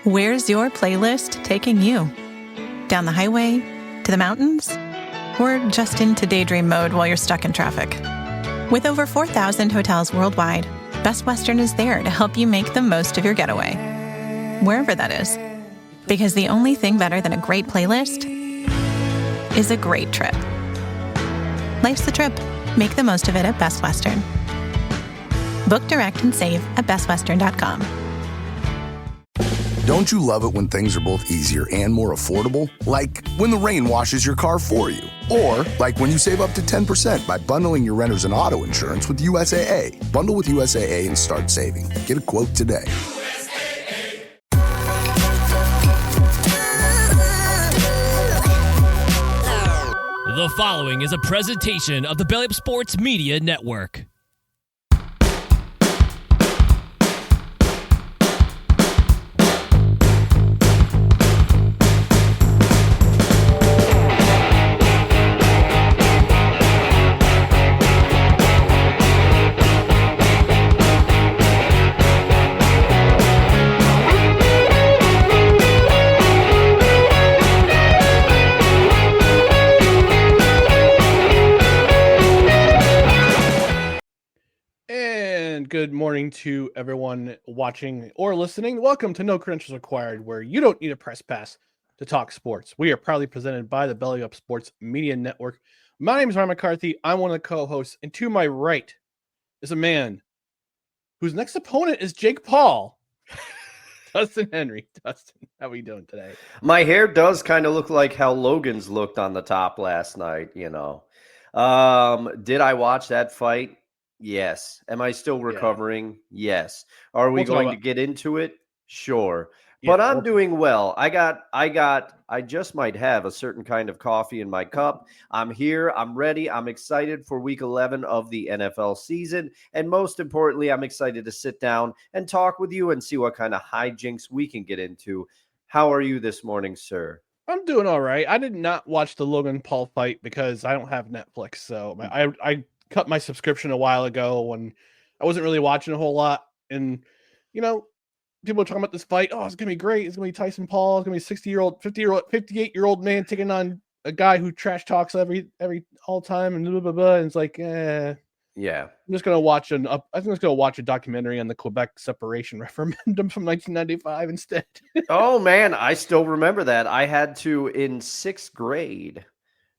Where's your playlist taking you? Down the highway? To the mountains? Or just into daydream mode while you're stuck in traffic? With over 4,000 hotels worldwide, Best Western is there to help you make the most of your getaway, wherever that is. Because the only thing better than a great playlist is a great trip. Life's the trip. Make the most of it at Best Western. Book direct and save at bestwestern.com. Don't you love it when things are both easier and more affordable? Like when the rain washes your car for you. Or like when you save up to 10% by bundling your renters and auto insurance with USAA. Bundle with USAA and start saving. Get a quote today. The following is a presentation of the Belly Up Sports Media Network. Good morning to everyone watching or listening. Welcome to No Credentials Required, where you don't need a press pass to talk sports. We are proudly presented by the Belly Up Sports Media Network. My name is Ryan McCarthy. I'm one of the co-hosts, and to my right is a man whose next opponent is Jake Paul. Dustin Henry. Dustin, how are you doing today? My hair does kind of look like how Logan's looked on the top last night, you know. Did I watch that fight? Yes. Am I still recovering? Yeah. Yes. Are we going to get into it? Sure. But I'm doing well. I just might have a certain kind of coffee in my cup. I'm here. I'm ready. I'm excited for week 11 of the NFL season. And most importantly, I'm excited to sit down and talk with you and see what kind of hijinks we can get into. How are you this morning, sir? I'm doing all right. I did not watch the Logan Paul fight because I don't have Netflix. So I cut my subscription a while ago when I wasn't really watching a whole lot. And, you know, people are talking about this fight. Oh, it's going to be great. It's going to be Tyson Paul. It's going to be 60-year-old, 50-year-old, 58-year-old man taking on a guy who trash talks every all time and blah, blah, blah. And it's like, yeah. I'm just going to watch a documentary on the Quebec separation referendum from 1995 instead. Oh, man. I still remember that. I had to in 6th grade.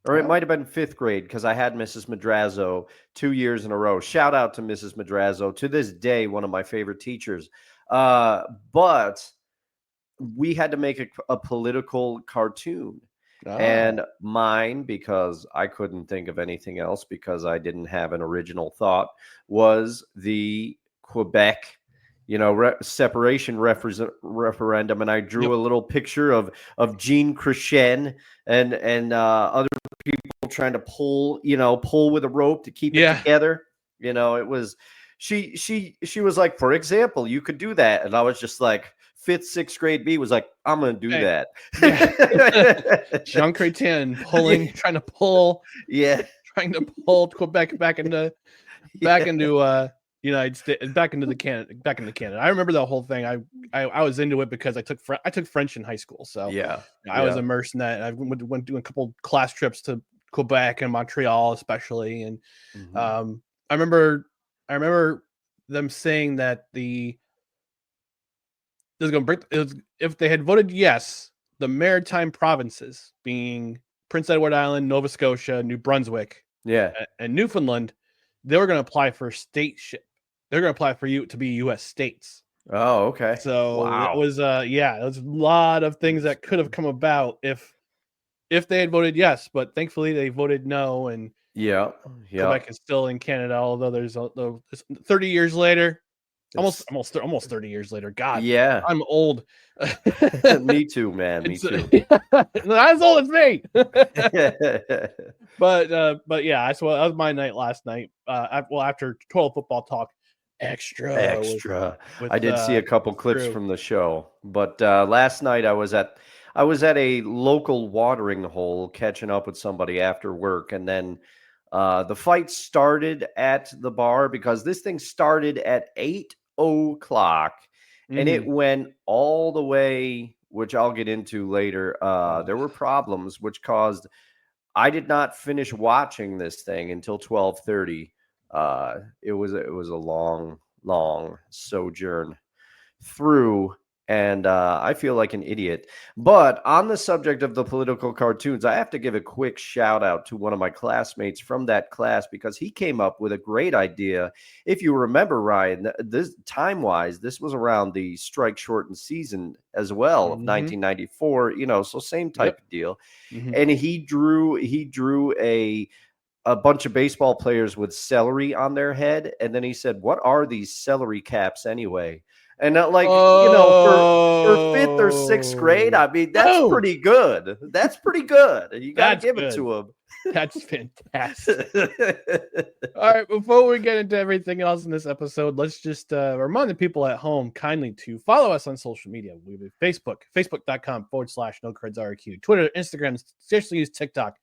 Or it might have been 5th grade because I had Mrs. Madrazo 2 years in a row. Shout out to Mrs. Madrazo. To this day, one of my favorite teachers. But we had to make a political cartoon. And mine, because I couldn't think of anything else because I didn't have an original thought, was the Quebec separation referendum, and I drew a little picture of Jean Chrétien and other people trying to pull with a rope to keep it together. You know, it was she was like, for example, you could do that, and I was just like, 5th, 6th grade B was like, I'm gonna do that. Jean Chrétien trying to pull Quebec back into United States, back into Canada. I remember the whole thing. I was into it because I took French in high school, so I was immersed in that. I went doing a couple class trips to Quebec and Montreal, especially, and I remember them saying that if they had voted yes, the maritime provinces, being Prince Edward Island, Nova Scotia, New Brunswick, and Newfoundland, they were going to apply for stateship. They're going to apply for you to be U.S. states. Oh, okay. So it was there's a lot of things that could have come about if they had voted yes, but thankfully they voted no, and Quebec is still in Canada, although there's 30 years later. Almost 30 years later. God, I'm old. Me too, man. Me too. Not as old as me. But yeah, so that was my night last night. After 12 football talk, extra. With, I did see a couple clips from the show, but last night I was at a local watering hole catching up with somebody after work, and then the fight started at the bar because this thing started at 8 o'clock, and it went all the way, which I'll get into later. There were problems which caused I did not finish watching this thing until 12:30. It was a long sojourn through, and I feel like an idiot. But on the subject of the political cartoons, I have to give a quick shout out to one of my classmates from that class because he came up with a great idea. If you remember, Ryan, this time-wise, this was around the strike shortened season as well of 1994, so same type of deal. And he drew a bunch of baseball players with celery on their head, and then he said, "What are these celery caps anyway?" And for fifth or sixth grade, I mean, that's pretty good. That's pretty good. You got to give it to him. That's fantastic. All right, before we get into everything else in this episode, let's just remind the people at home kindly to follow us on social media. We have Facebook, facebook.com/NoCardsREQ, Twitter, Instagram, seriously use TikTok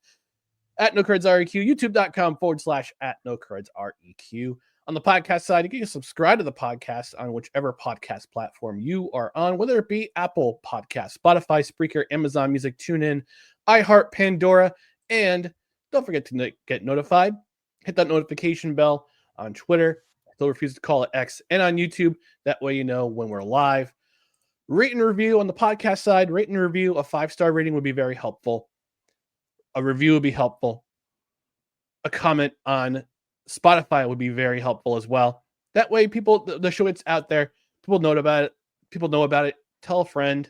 @NoCardsREQ, youtube.com/@NoCardsREQ. On the podcast side, you can subscribe to the podcast on whichever podcast platform you are on, whether it be Apple Podcasts, Spotify, Spreaker, Amazon Music, TuneIn, iHeart, Pandora, and don't forget to get notified. Hit that notification bell on Twitter. I still refuse to call it X, and on YouTube. That way you know when we're live. Rate and review on the podcast side. Rate and review. A 5-star rating would be very helpful. A review would be helpful. A comment on Spotify would be very helpful as well. That way the show gets out there. People know about it. Tell a friend.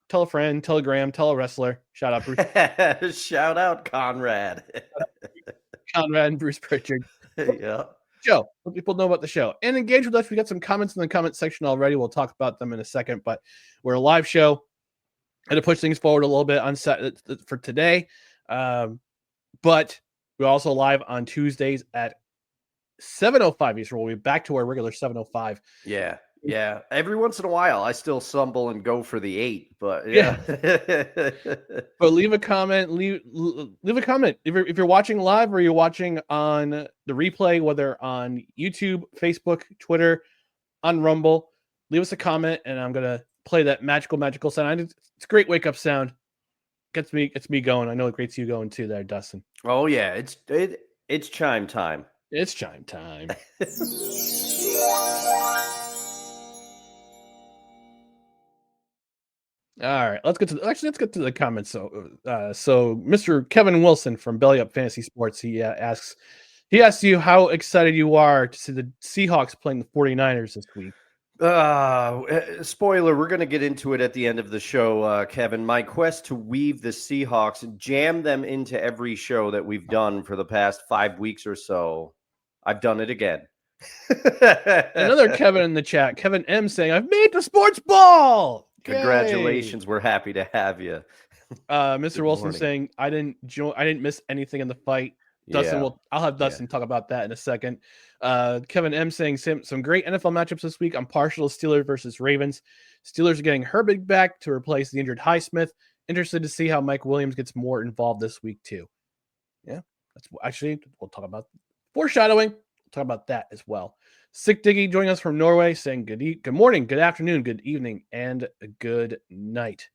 Tell a friend. Telegram. Tell a wrestler. Shout out Bruce. Shout out Conrad. Conrad and Bruce Pritchard. Yeah. Show. Let people know about the show. And engage with us. We got some comments in the comment section already. We'll talk about them in a second. But we're a live show. And to push things forward a little bit on set for today. But we're also live on Tuesdays at 7:05 Eastern. We'll be back to our regular 7:05. Yeah. Every once in a while, I still stumble and go for the 8, but yeah. But leave a comment. Leave a comment if you're watching live or you're watching on the replay, whether on YouTube, Facebook, Twitter, on Rumble. Leave us a comment, and I'm gonna play that magical sound. It's a great wake up sound. Gets me going. I know it gets you going too there, Dustin. Oh yeah, it's chime time. It's chime time. All right, let's get to the comments. So Mr. Kevin Wilson from Belly Up Fantasy Sports, he asks you how excited you are to see the Seahawks playing the 49ers this week. Spoiler, we're going to get into it at the end of the show, Kevin. My quest to weave the Seahawks and jam them into every show that we've done for the past 5 weeks or so. I've done it again. Another Kevin in the chat, Kevin M, saying, "I've made the sports ball." Congratulations. Yay. We're happy to have you. Mr. Wilson saying, I didn't miss anything in the fight. Dustin, I'll have Dustin talk about that in a second. Kevin M saying some great NFL matchups this week. I'm partial to Steelers versus Ravens. Steelers are getting Herbig back to replace the injured Highsmith. Interested to see how Mike Williams gets more involved this week too. Yeah, that's actually we'll talk about foreshadowing. We'll talk about that as well. Sick Diggy joining us from Norway, saying good morning, good afternoon, good evening, and good night.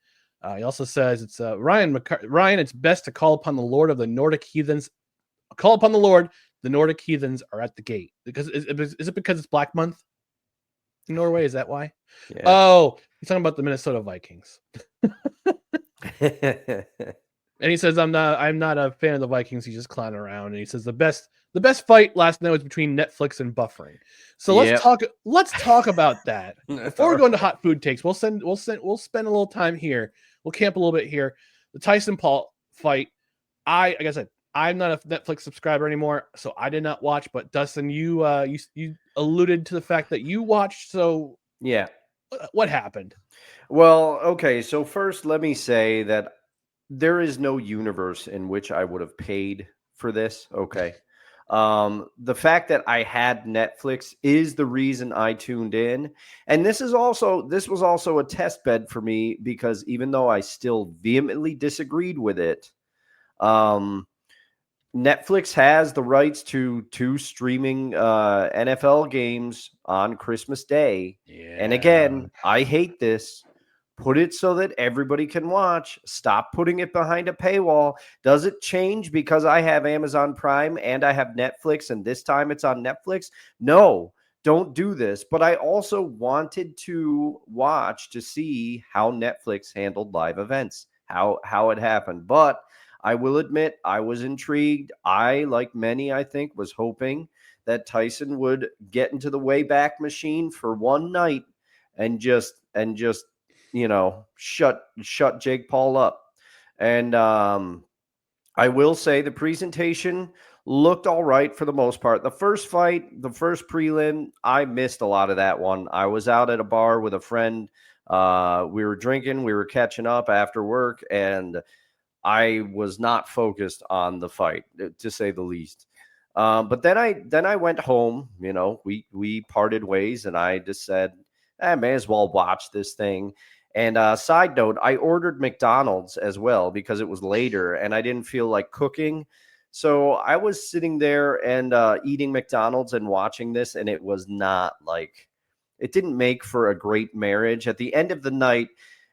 He also says it's Ryan. It's best to call upon the Lord of the Nordic heathens. Call upon the Lord. The Nordic heathens are at the gate. Because is it because it's Black Month in Norway? Is that why? Yeah. Oh, he's talking about the Minnesota Vikings. And he says, I'm not a fan of the Vikings. He's just clowning around. And he says the best fight last night was between Netflix and buffering. So let's talk about that. Before we go into hot food takes, we'll spend a little time here. We'll camp a little bit here. The Tyson Paul fight. Like I said, I'm not a Netflix subscriber anymore, so I did not watch. But Dustin, you alluded to the fact that you watched. So yeah, what happened? Well, okay. So first, let me say that there is no universe in which I would have paid for this. Okay. The fact that I had Netflix is the reason I tuned in. And this was also a test bed for me because even though I still vehemently disagreed with it, Netflix has the rights to 2 streaming NFL games on Christmas Day. Yeah. And again, I hate this. Put it so that everybody can watch. Stop putting it behind a paywall. Does it change because I have Amazon Prime and I have Netflix and this time it's on Netflix? No, don't do this. But I also wanted to watch to see how Netflix handled live events, how it happened. But I will admit I was intrigued. I, like many, I think, was hoping that Tyson would get into the Wayback Machine for one night and just shut Jake Paul up. And I will say the presentation looked all right for the most part. The first fight, the first prelim, I missed a lot of that one. I was out at a bar with a friend. We were drinking, we were catching up after work, and I was not focused on the fight, to say the least. But then I went home. We parted ways, and I just said, I may as well watch this thing. And side note, I ordered McDonald's as well because it was later and I didn't feel like cooking. So I was sitting there and eating McDonald's and watching this, and it was not like, it didn't make for a great marriage. At the end of the night,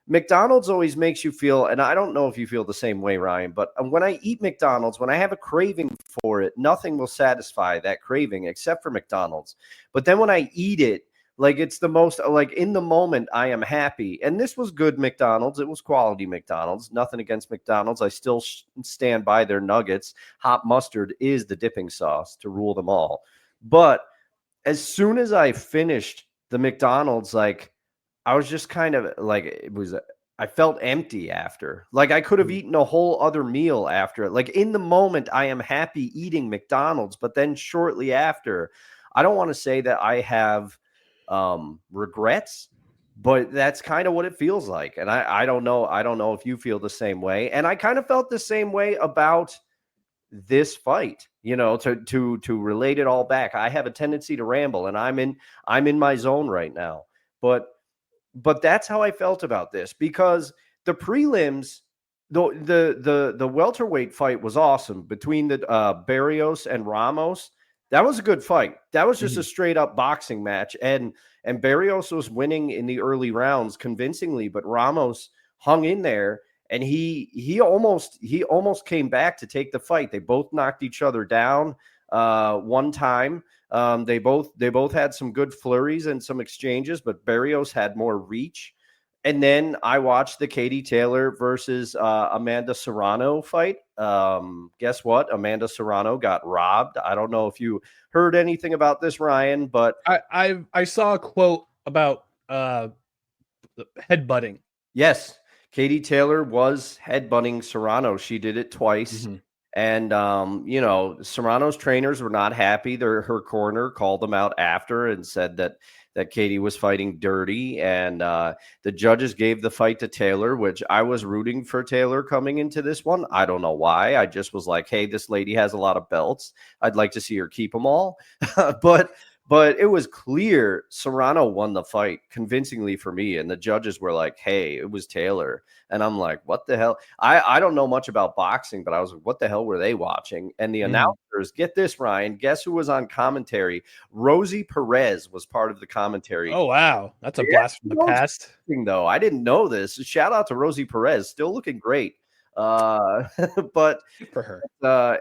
McDonald's always makes you feel, and I don't know if you feel the same way, Ryan, but when I eat McDonald's, when I have a craving for it, nothing will satisfy that craving except for McDonald's. But then when I eat it, like, it's the most, like, in the moment, I am happy. And this was good McDonald's. It was quality McDonald's. Nothing against McDonald's. I still stand by their nuggets. Hot mustard is the dipping sauce to rule them all. But as soon as I finished the McDonald's, like, I was just kind of like, I felt empty after. Like, I could have eaten a whole other meal after it. Like, in the moment, I am happy eating McDonald's. But then shortly after, I don't want to say that I have regrets, but that's kind of what it feels like. And I don't know if you feel the same way. And I kind of felt the same way about this fight, to relate it all back. I have a tendency to ramble, and I'm in my zone right now. But that's how I felt about this, because the prelims, the welterweight fight was awesome between the Barrios and Ramos. That was a good fight. That was just a straight up boxing match. And Barrios was winning in the early rounds convincingly, but Ramos hung in there, and he almost came back to take the fight. They both knocked each other down one time. They both had some good flurries and some exchanges, but Barrios had more reach. And then I watched the Katie Taylor versus Amanda Serrano fight. Guess what? Amanda Serrano got robbed. I don't know if you heard anything about this, Ryan, but I saw a quote about headbutting. Yes, Katie Taylor was headbutting Serrano. She did it twice. And, Serrano's trainers were not happy. Her corner called them out after and said that Katie was fighting dirty. And the judges gave the fight to Taylor, which I was rooting for Taylor coming into this one. I don't know why. I just was like, hey, this lady has a lot of belts. I'd like to see her keep them all. But it was clear Serrano won the fight convincingly for me. And the judges were like, hey, it was Taylor. And I'm like, what the hell? I don't know much about boxing, but I was like, what the hell were they watching? And the announcers, get this, Ryan, guess who was on commentary? Rosie Perez was part of the commentary. Oh, wow. That's a blast from the past. Though I didn't know this. Shout out to Rosie Perez. Still looking great. But good for her.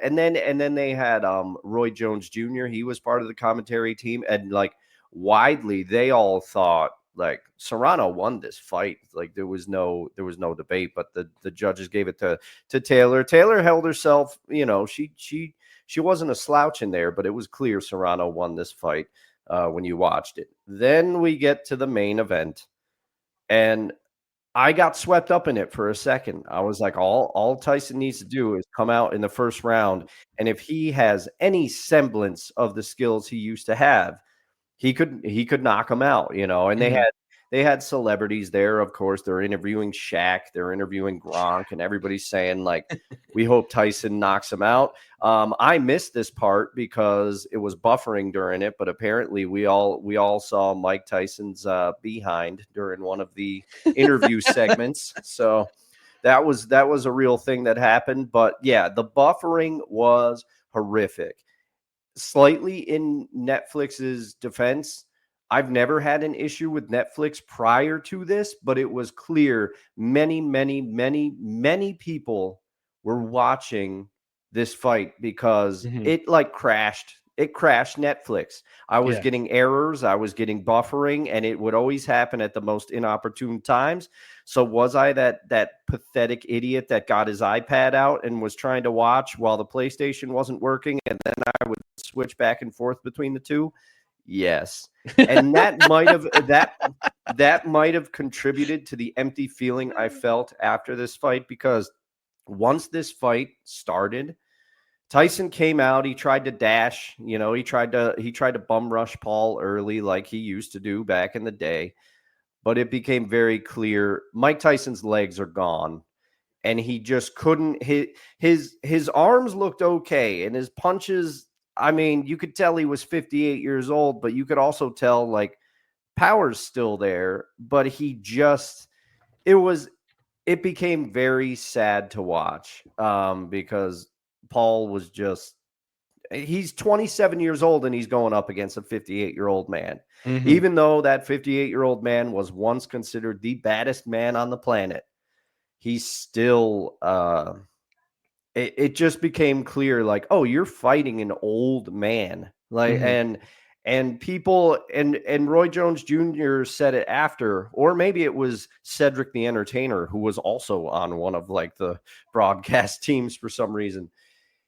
And then they had Roy Jones Jr. He was part of the commentary team, and like widely they all thought like Serrano won this fight. Like there was no debate, but the judges gave it to Taylor. Taylor held herself, she wasn't a slouch in there, but it was clear Serrano won this fight when you watched it. Then we get to the main event, and I got swept up in it for a second. I was like, all Tyson needs to do is come out in the first round. And if he has any semblance of the skills he used to have, he could knock him out, and they had celebrities there. Of course, they're interviewing Shaq, they're interviewing Gronk, and everybody's saying like, we hope Tyson knocks him out. I missed this part because it was buffering during it, but apparently we all saw Mike Tyson's behind during one of the interview segments. So that was a real thing that happened. But yeah, the buffering was horrific. Slightly in Netflix's defense, I've never had an issue with Netflix prior to this, but it was clear many, many, many, many people were watching this fight because it like crashed. It crashed Netflix. I was Yeah. getting errors, I was getting buffering, and it would always happen at the most inopportune times. So was I that pathetic idiot that got his iPad out and was trying to watch while the PlayStation wasn't working, and then I would switch back and forth between the two? Yes. And that might have contributed to the empty feeling I felt after this fight, because once this fight started, Tyson came out, he tried to dash, he tried to bum rush Paul early like he used to do back in the day, but it became very clear Mike Tyson's legs are gone. And he just couldn't hit his arms looked okay, and his punches, I mean, you could tell he was 58 years old, but you could also tell like power's still there, but it became very sad to watch because Paul was he's 27 years old and he's going up against a 58-year-old man. Even though that 58-year-old man was once considered the baddest man on the planet, he's still it just became clear, like, oh, you're fighting an old man. Like, and people, and Roy Jones Jr. said it after, or maybe it was Cedric the Entertainer, who was also on one of like the broadcast teams for some reason.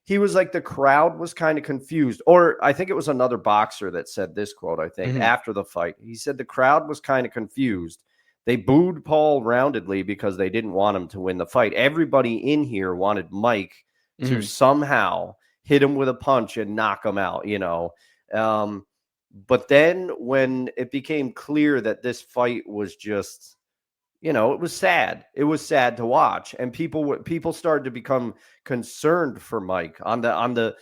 He was like, the crowd was kind of confused, or I think it was another boxer that said this quote, I think, after the fight. He said the crowd was kind of confused. They booed Paul roundedly because they didn't want him to win the fight. Everybody in here wanted Mike to somehow hit him with a punch and knock him out, but then when it became clear that this fight was just, it was sad. It was sad to watch, and people started to become concerned for Mike on the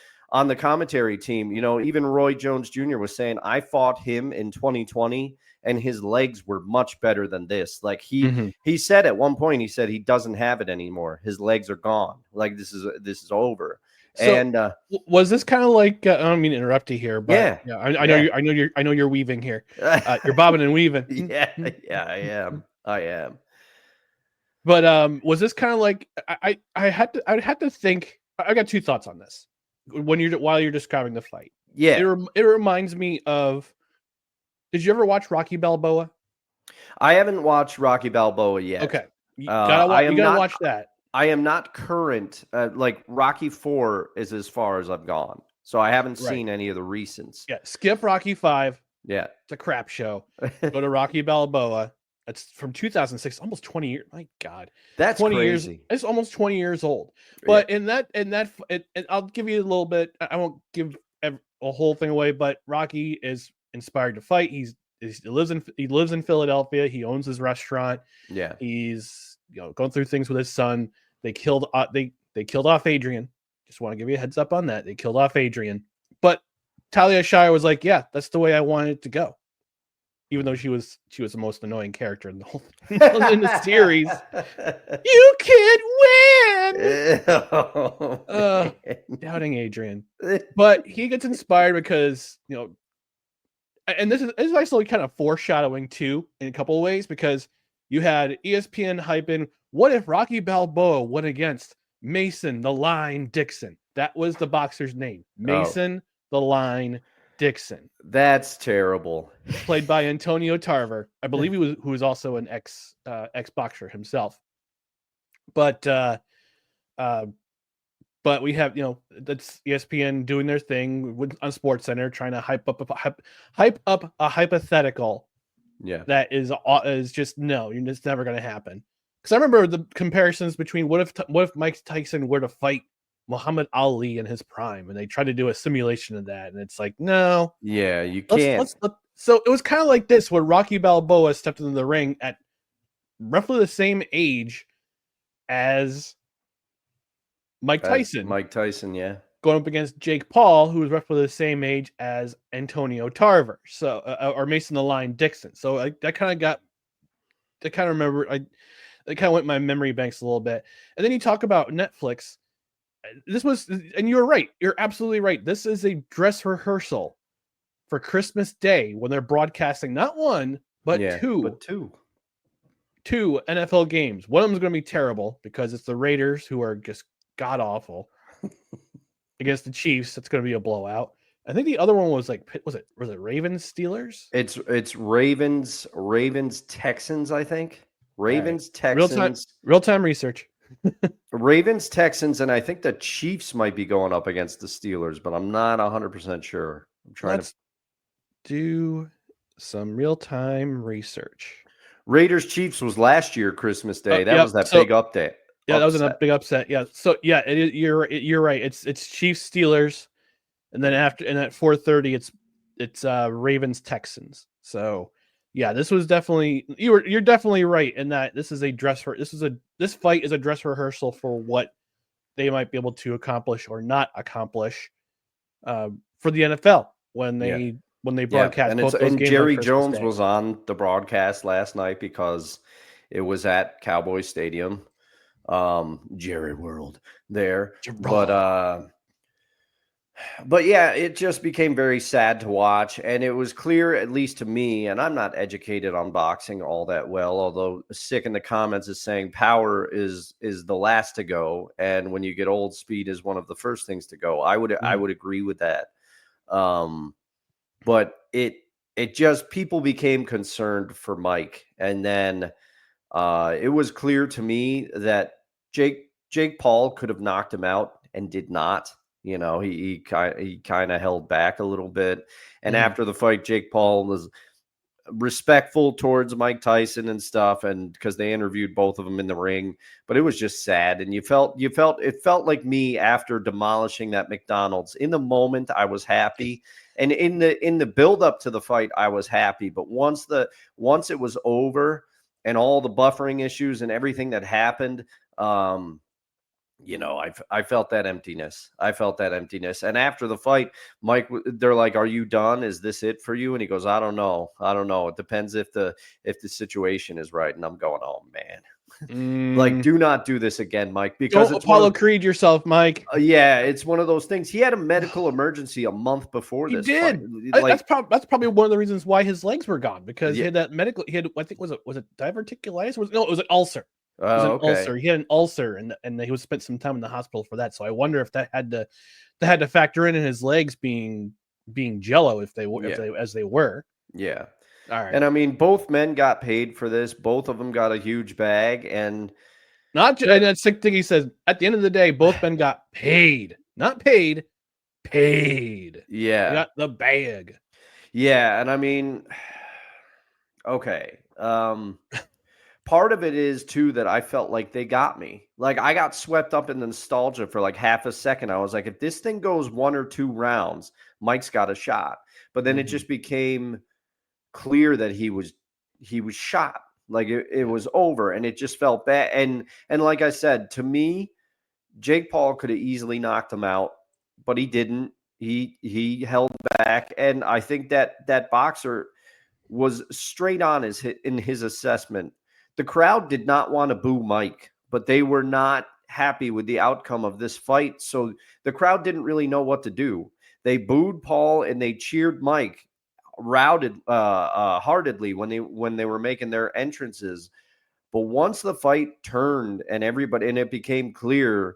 commentary team. Even Roy Jones Jr. was saying, I fought him in 2020 and his legs were much better than this. Like he said at one point, he said he doesn't have it anymore. His legs are gone. Like this is over. So, and was this kind of like I don't mean to interrupt you here, but I know you're weaving here. You're bobbing and weaving. yeah, I am. But was this kind of like I would have to think. I got two thoughts on this while you're describing the fight. Yeah, it reminds me of. Did you ever watch Rocky Balboa? I haven't watched Rocky Balboa yet. Okay, you gotta watch that. I am not current. Like Rocky 4 is as far as I've gone, so I haven't seen any of the recents. Yeah, skip Rocky 5. Yeah, it's a crap show. Go to Rocky Balboa. It's from 2006, almost 20 years. My God, that's 20 crazy. years. It's almost 20 years old. But in that, I'll give you a little bit. I won't give a whole thing away. But Rocky is inspired to fight. He lives in Philadelphia. He owns his restaurant. Yeah, he's going through things with his son. They killed off Adrian. Just want to give you a heads up on that. They killed off Adrian. But Talia Shire was like, yeah, that's the way I wanted it to go. Even though she was the most annoying character in the whole in the series. You can't win. Doubting Adrian. But he gets inspired because, and this is actually kind of foreshadowing too in a couple of ways, because you had ESPN hyping, what if Rocky Balboa went against Mason the Line Dixon? That was the boxer's name. Mason the Line Dixon. That's terrible. Played by Antonio Tarver. I believe who was also an ex boxer himself. But we have, that's ESPN doing their thing on SportsCenter, trying to hype up a hypothetical. Yeah, that is just no, it's never going to happen. Because I remember the comparisons between what if Mike Tyson were to fight Muhammad Ali in his prime, and they tried to do a simulation of that, and it's like, no, yeah, you can't. So it was kind of like this, where Rocky Balboa stepped into the ring at roughly the same age as Mike Tyson. Yeah, going up against Jake Paul, who was roughly the same age as Antonio Tarver, so or Mason the Line Dixon. So that kind of went in my memory banks a little bit. And then you talk about Netflix. And you're right. You're absolutely right. This is a dress rehearsal for Christmas Day when they're broadcasting not one, but Yeah, two but two. NFL games. One of them is going to be terrible because it's the Raiders, who are just god awful, against the Chiefs. It's going to be a blowout. I think the other one was was it Ravens Steelers? It's Ravens Texans, I think. Ravens Right. Texans. Real time research. Ravens Texans, and I think the Chiefs might be going up against the Steelers, but I'm not 100% sure. I'm trying Let's do some real time research. Raiders Chiefs was last year Christmas Day. That was that big update. Yeah, that was a big upset. Yeah. So yeah, you're right. It's Chiefs Steelers, and then at 4:30 it's Ravens Texans. So yeah, this was definitely you're definitely right in that this fight is a dress rehearsal for what they might be able to accomplish or not accomplish for the NFL when they broadcast both those games. Jerry Jones was on the broadcast last night because it was at Cowboy Stadium. Jerry World there. But yeah, it just became very sad to watch, and it was clear, at least to me, and I'm not educated on boxing all that well, although Sick in the comments is saying power is the last to go, and when you get old, speed is one of the first things to go. I would agree with that. But it just, people became concerned for Mike, and then it was clear to me that Jake Paul could have knocked him out and did not. You know, he kind of held back a little bit. And after the fight, Jake Paul was respectful towards Mike Tyson and stuff, and because they interviewed both of them in the ring. But it was just sad, and it felt like me after demolishing that McDonald's. In the moment, I was happy, and in the build up to the fight, I was happy. But once it was over, and all the buffering issues and everything that happened, you know, I felt that emptiness. And after the fight, Mike, they're like, "Are you done? Is this it for you?" And he goes, "I don't know. It depends if the situation is right." And I'm going, "Oh man, like, do not do this again, Mike." Because don't Apollo Creed yourself, Mike. Yeah, it's one of those things. He had a medical emergency a month before this. He did. Like, that's probably one of the reasons why his legs were gone, because he had that medical. He had, I think, was it diverticulitis? It was an ulcer. Ulcer. He had an ulcer, and he was spent some time in the hospital for that. So I wonder if that had to factor in his legs being jello if they were. Yeah. All right. And I mean, both men got paid for this. Both of them got a huge bag, and and that sick thing he says at the end of the day, both men got paid, not paid, paid. Yeah. They got the bag. Yeah, and I mean, okay. Part of it is, too, that I felt like they got me. Like, I got swept up in the nostalgia for like half a second. I was like, if this thing goes 1 or 2 rounds, Mike's got a shot. But then it just became clear that he was shot. Like, it was over, and it just felt bad. And like I said, to me, Jake Paul could have easily knocked him out, but he didn't. He held back, and I think that boxer was straight on in his assessment. The crowd did not want to boo Mike, but they were not happy with the outcome of this fight. So the crowd didn't really know what to do. They booed Paul and they cheered Mike heartedly when they were making their entrances. But once the fight turned and it became clear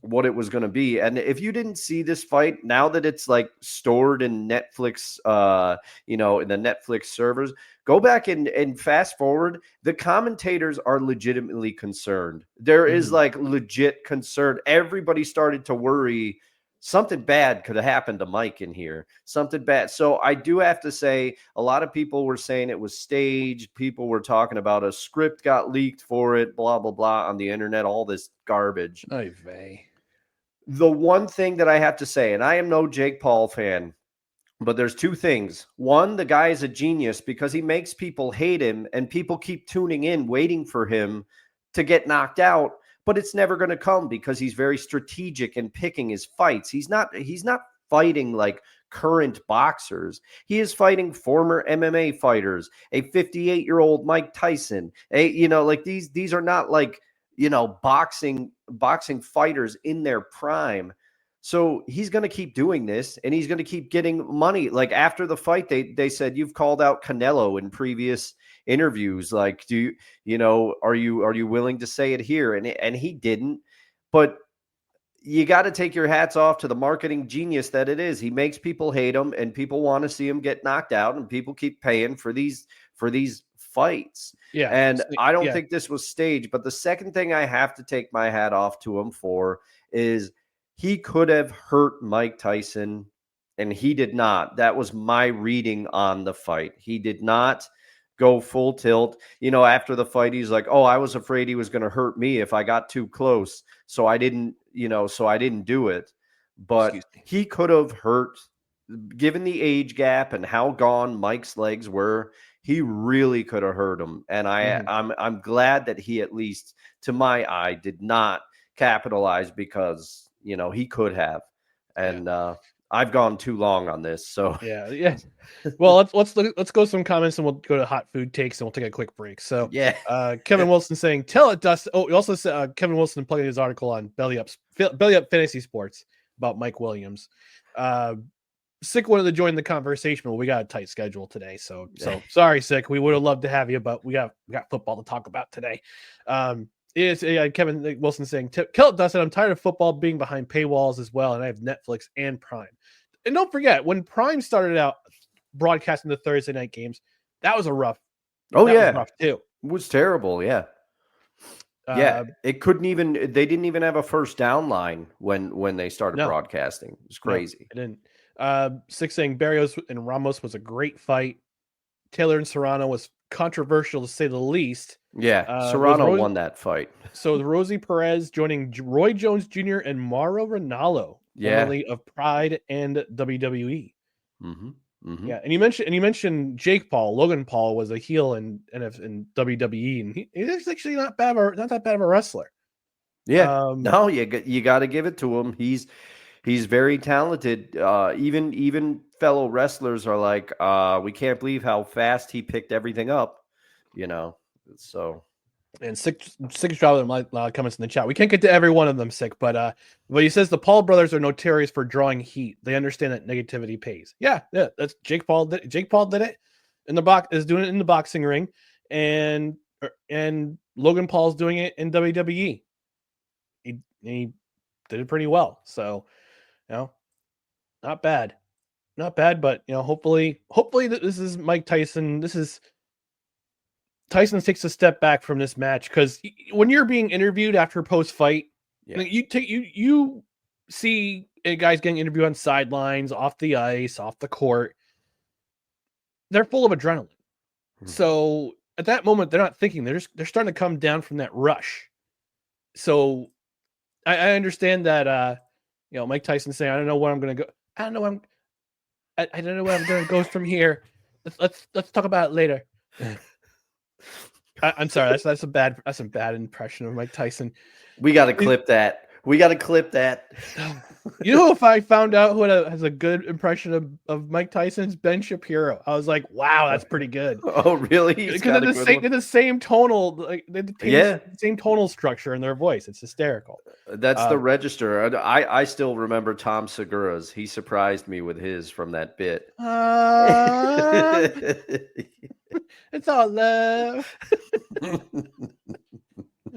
what it was going to be. And if you didn't see this fight, now that it's like stored in Netflix, in the Netflix servers, go back and fast forward. The commentators are legitimately concerned. There is like legit concern. Everybody started to worry something bad could have happened to Mike in here. Something bad. So I do have to say, a lot of people were saying it was staged. People were talking about a script got leaked for it, blah, blah, blah, on the internet, all this garbage. Oy vey. The one thing that I have to say, and I am no Jake Paul fan, but there's 2 things. One, the guy is a genius because he makes people hate him, and people keep tuning in, waiting for him to get knocked out. But it's never going to come because he's very strategic in picking his fights. He's not fighting like current boxers. He is fighting former MMA fighters, a 58-year-old Mike Tyson. These are not like, boxing fighters in their prime. So he's going to keep doing this, and he's going to keep getting money. Like after the fight, they said you've called out Canelo in previous interviews. Like, are you willing to say it here? And he didn't. But you got to take your hats off to the marketing genius that it is. He makes people hate him, and people want to see him get knocked out, and people keep paying for these fights. Yeah. And I don't think this was staged. But the second thing I have to take my hat off to him for is he could have hurt Mike Tyson, and he did not. That was my reading on the fight. He did not go full tilt. After the fight, he's like, "Oh, I was afraid he was going to hurt me if I got too close, so I didn't do it." But he could have hurt, given the age gap and how gone Mike's legs were. He really could have hurt him, and I'm glad that he, at least to my eye, did not capitalize, because he could have. And I've gone too long on this, so yeah. Well, let's go some comments, and we'll go to hot food takes, and we'll take a quick break. So Kevin Wilson saying, "Tell it, Dustin." Oh, he also said Kevin Wilson plugging his article on Belly Up Fantasy Sports about Mike Williams. Sick wanted to join the conversation, but we got a tight schedule today, so sorry, Sick. We would have loved to have you, but we got football to talk about today. Kevin Wilson saying, "Kill it, Dustin. I'm tired of football being behind paywalls as well, and I have Netflix and Prime." And don't forget, when Prime started out broadcasting the Thursday night games, that was a rough. Was rough too. It was terrible. Yeah. It couldn't even. They didn't even have a first down line when they started broadcasting. It was crazy. No, it didn't. Six saying Barrios and Ramos was a great fight. Taylor and Serrano was controversial, to say the least. Yeah, Serrano won that fight. So Rosie Perez joining Roy Jones Jr. and Mauro Ranallo, formerly of Pride and WWE. Yeah, and you mentioned Jake Paul. Logan Paul was a heel in WWE, and he's actually not that bad of a wrestler. Yeah, no, you got to give it to him. He's very talented. Even fellow wrestlers are like, we can't believe how fast he picked everything up. So. And sick job of them comments in the chat. We can't get to every one of them, Sick, but he says the Paul brothers are notorious for drawing heat. They understand that negativity pays. Yeah, that's Jake Paul. Jake Paul did it in the box, is doing it in the boxing ring, and Logan Paul's doing it in WWE. He did it pretty well. So, not bad, but hopefully this is Mike Tyson. Tyson takes a step back from this match, because when you're being interviewed after post-fight, you see guys getting interviewed on sidelines, off the ice, off the court. They're full of adrenaline. So at that moment, they're not thinking. They're starting to come down from that rush. So I understand that Mike Tyson saying, "I don't know where I'm going to go. I don't know where I'm going to go from here. Let's talk about it later." I'm sorry. That's a bad impression of Mike Tyson. We got to clip that. If I found out who has a good impression of Mike Tyson's Ben Shapiro, I was like, wow, that's pretty good. Oh, really? Because they're the same tonal, same tonal structure in their voice. It's hysterical. That's the register. I still remember Tom Segura's. He surprised me with his from that bit. It's all love.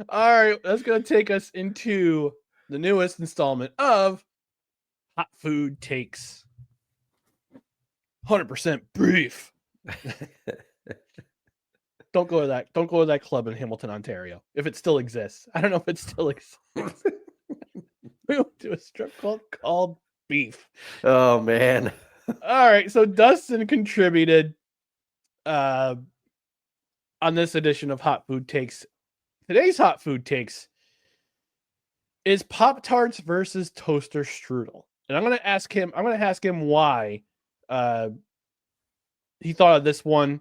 All right, that's going to take us into the newest installment of Hot Food Takes. 100% beef. Don't go to that club in Hamilton, Ontario, if it still exists. I don't know if it still exists. We went to a strip club called Beef. Oh man. All right, so Dustin contributed on this edition of Hot Food Takes. Today's Hot Food Takes is Pop Tarts versus Toaster Strudel. And I'm going to ask him why he thought of this one,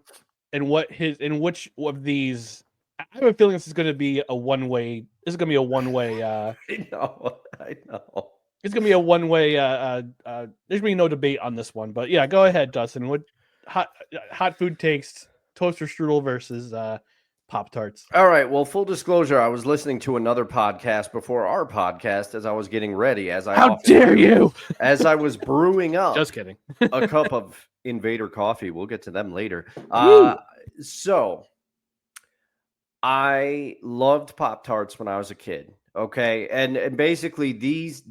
and which of these. I have a feeling this is going to be a one-way. This is going to be a one-way. I know. It's going to be a one-way. There's going to be no debate on this one. But yeah, go ahead, Dustin. What hot food takes Toaster Strudel versus Pop Tarts. All right. Well, full disclosure, I was listening to another podcast before our podcast as I was getting ready. How dare you? As I was brewing up. Just kidding. A cup of Invader coffee. We'll get to them later. So I loved Pop Tarts when I was a kid. Okay. And basically this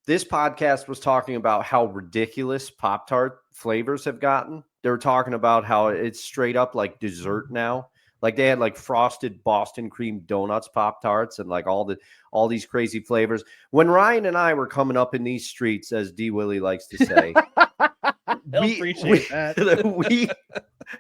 podcast was talking about how ridiculous Pop Tart flavors have gotten. They were talking about how it's straight up like dessert now. Like they had like frosted Boston cream donuts, Pop Tarts, and like all these crazy flavors. When Ryan and I were coming up in these streets, as D Willie likes to say,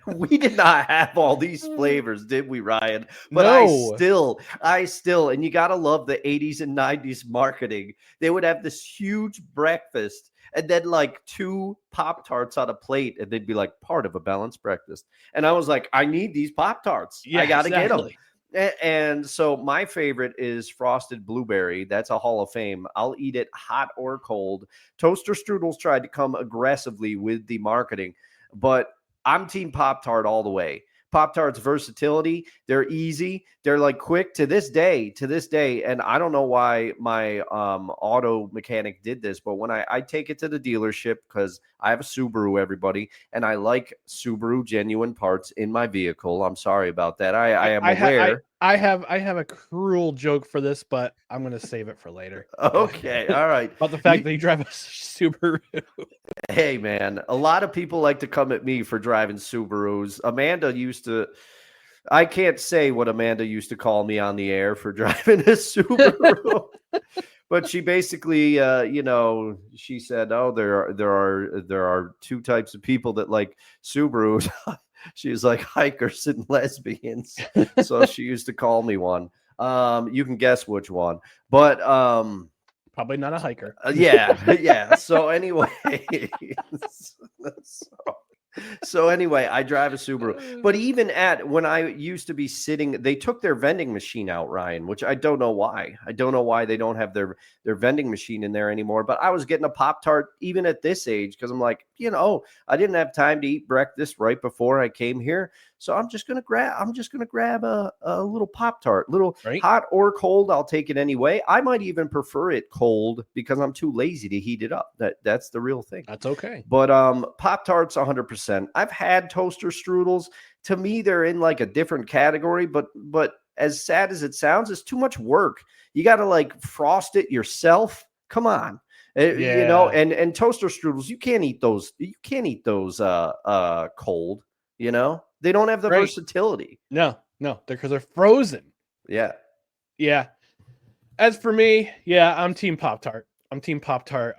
we did not have all these flavors, did we, Ryan? But no. I still, and you gotta love the 80s and 90s marketing. They would have this huge breakfast and then like 2 Pop Tarts on a plate, and they'd be like part of a balanced breakfast. And I was like, I need these Pop Tarts. Yeah, I gotta get them. And so my favorite is frosted blueberry. That's a Hall of Fame. I'll eat it hot or cold. Toaster Strudels tried to come aggressively with the marketing, but I'm team Pop-Tart all the way. Pop-Tart's versatility, they're easy. They're like quick to this day. And I don't know why my auto mechanic did this, but when I take it to the dealership, because I have a Subaru, everybody, and I like Subaru genuine parts in my vehicle. I'm sorry about that. I am aware. I have a cruel joke for this, but I'm going to save it for later. Okay. All right. About the fact that you drive a Subaru. Hey, man, a lot of people like to come at me for driving Subarus. Amanda used to, I can't say what Amanda used to call me on the air for driving a Subaru, but she basically, she said, oh, there are 2 types of people that like Subarus. She was like hikers and lesbians. So she used to call me one. You can guess which one, but probably not a hiker. Yeah. So anyway, so anyway, I drive a Subaru. But even when I used to be sitting, they took their vending machine out, Ryan, which I don't know why. I don't know why they don't have their vending machine in there anymore. But I was getting a Pop-Tart even at this age because I'm like, I didn't have time to eat breakfast right before I came here. So I'm just gonna grab a little Pop-Tart, hot or cold. I'll take it anyway. I might even prefer it cold because I'm too lazy to heat it up. That's the real thing. That's okay. But Pop-Tarts 100%. I've had toaster strudels. To me, they're in like a different category, but as sad as it sounds, it's too much work. You got to like frost it yourself. Come on. And toaster strudels, you can't eat those. You can't eat those cold, They don't have the versatility. No, because they're frozen. Yeah. As for me, I'm team Pop-Tart.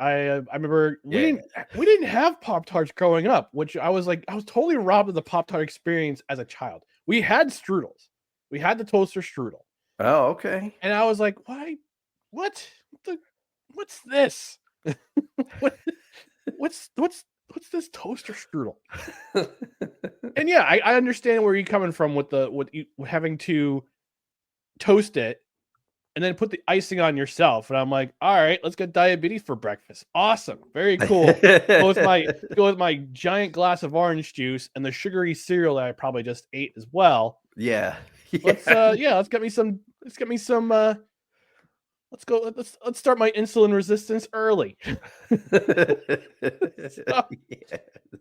I remember we didn't have Pop-Tarts growing up, which I was totally robbed of the Pop-Tart experience as a child. We had strudels. We had the toaster strudel. Oh, okay. And I was like, why? What's this? What's this toaster strudel? And I understand where you're coming from with having to toast it and then put the icing on yourself. And I'm like, all right, let's get diabetes for breakfast. Awesome. Very cool. Go with my giant glass of orange juice and the sugary cereal that I probably just ate as well. Yeah. Let's get me some let's start my insulin resistance early.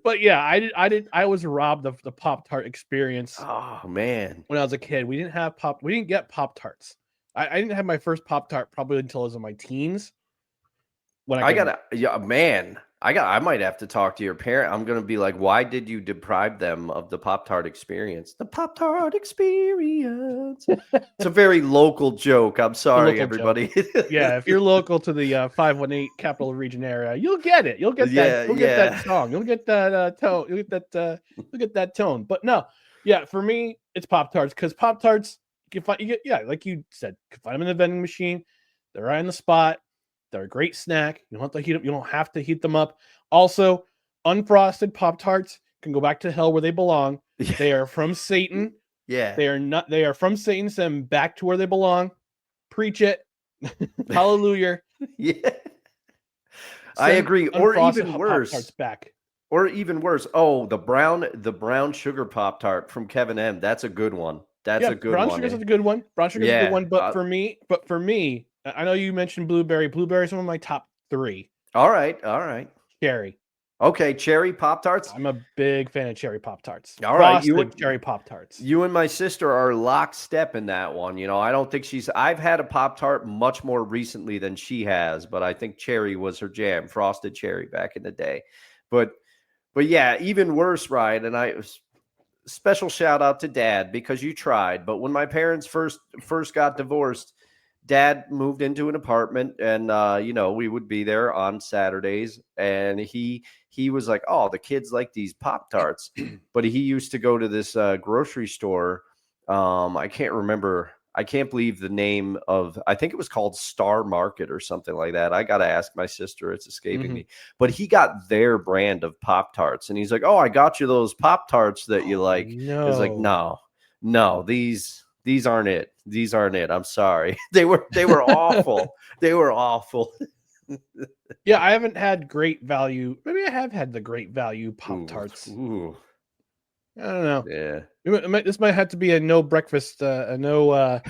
But I was robbed of the Pop-Tart experience. Oh man. When I was a kid, we didn't get Pop-Tarts. I didn't have my first Pop-Tart probably until I was in my teens. I might have to talk to your parent. I'm going to be like, why did you deprive them of the Pop-Tart experience? The Pop-Tart experience. It's a very local joke. I'm sorry, everybody. Yeah, if you're local to the 518 Capital Region area, you'll get it. You'll get that. You'll get that song. You'll get that tone. You'll get that tone. But no, for me, it's Pop-Tarts because Pop-Tarts like you said, you can find them in the vending machine. They're right on the spot. They're a great snack. You don't have to heat them. You don't have to heat them up. Also, unfrosted Pop-Tarts can go back to hell where they belong. They are from Satan. Yeah. They are from Satan. Send them back to where they belong. Preach it. Hallelujah. Yeah. I agree. Or even worse. Pop-Tarts back. Or even worse. Oh, the brown sugar Pop-Tart from Kevin M. That's a good one. That's a good brown one. sugar's a good one. Brown sugar's a good one. But for me, I know you mentioned blueberry. Blueberry's one of my top 3. All right. Cherry. Okay, cherry Pop Tarts. I'm a big fan of cherry Pop Tarts. All right, cherry Pop Tarts. You and my sister are lockstep in that one. I don't think I've had a Pop Tart much more recently than she has, but I think cherry was her jam, frosted cherry back in the day. But yeah, even worse, Ryan. And special shout out to Dad because you tried. But when my parents first got divorced, Dad moved into an apartment, and we would be there on Saturdays, and he was like, "Oh, the kids like these Pop Tarts," but he used to go to this grocery store. I can't believe the name of. I think it was called Star Market or something like that. I got to ask my sister; it's escaping me. But he got their brand of Pop Tarts, and he's like, "Oh, I got you those Pop Tarts that you like." No. It's like, no, these aren't it. These aren't it. I'm sorry. They were awful. They were awful. Yeah, I haven't had Great Value. Maybe I have had the Great Value Pop Tarts. Ooh. I don't know. Yeah. This might have to be a no breakfast, no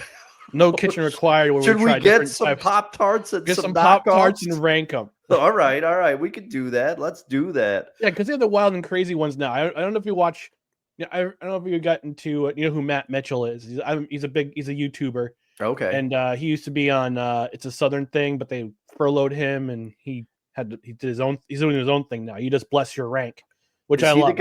kitchen required. Should we get some Pop Tarts and get some Pop Tarts and rank them? All right. We could do that. Let's do that. Yeah, because they have the wild and crazy ones now. I don't know if you watch. I don't know if you got into you know who Matt Mitchell is. He's a YouTuber. Okay. And he used to be on it's a Southern thing, but they furloughed him, and he did his own. He's doing his own thing now. You just bless your rank, which I love.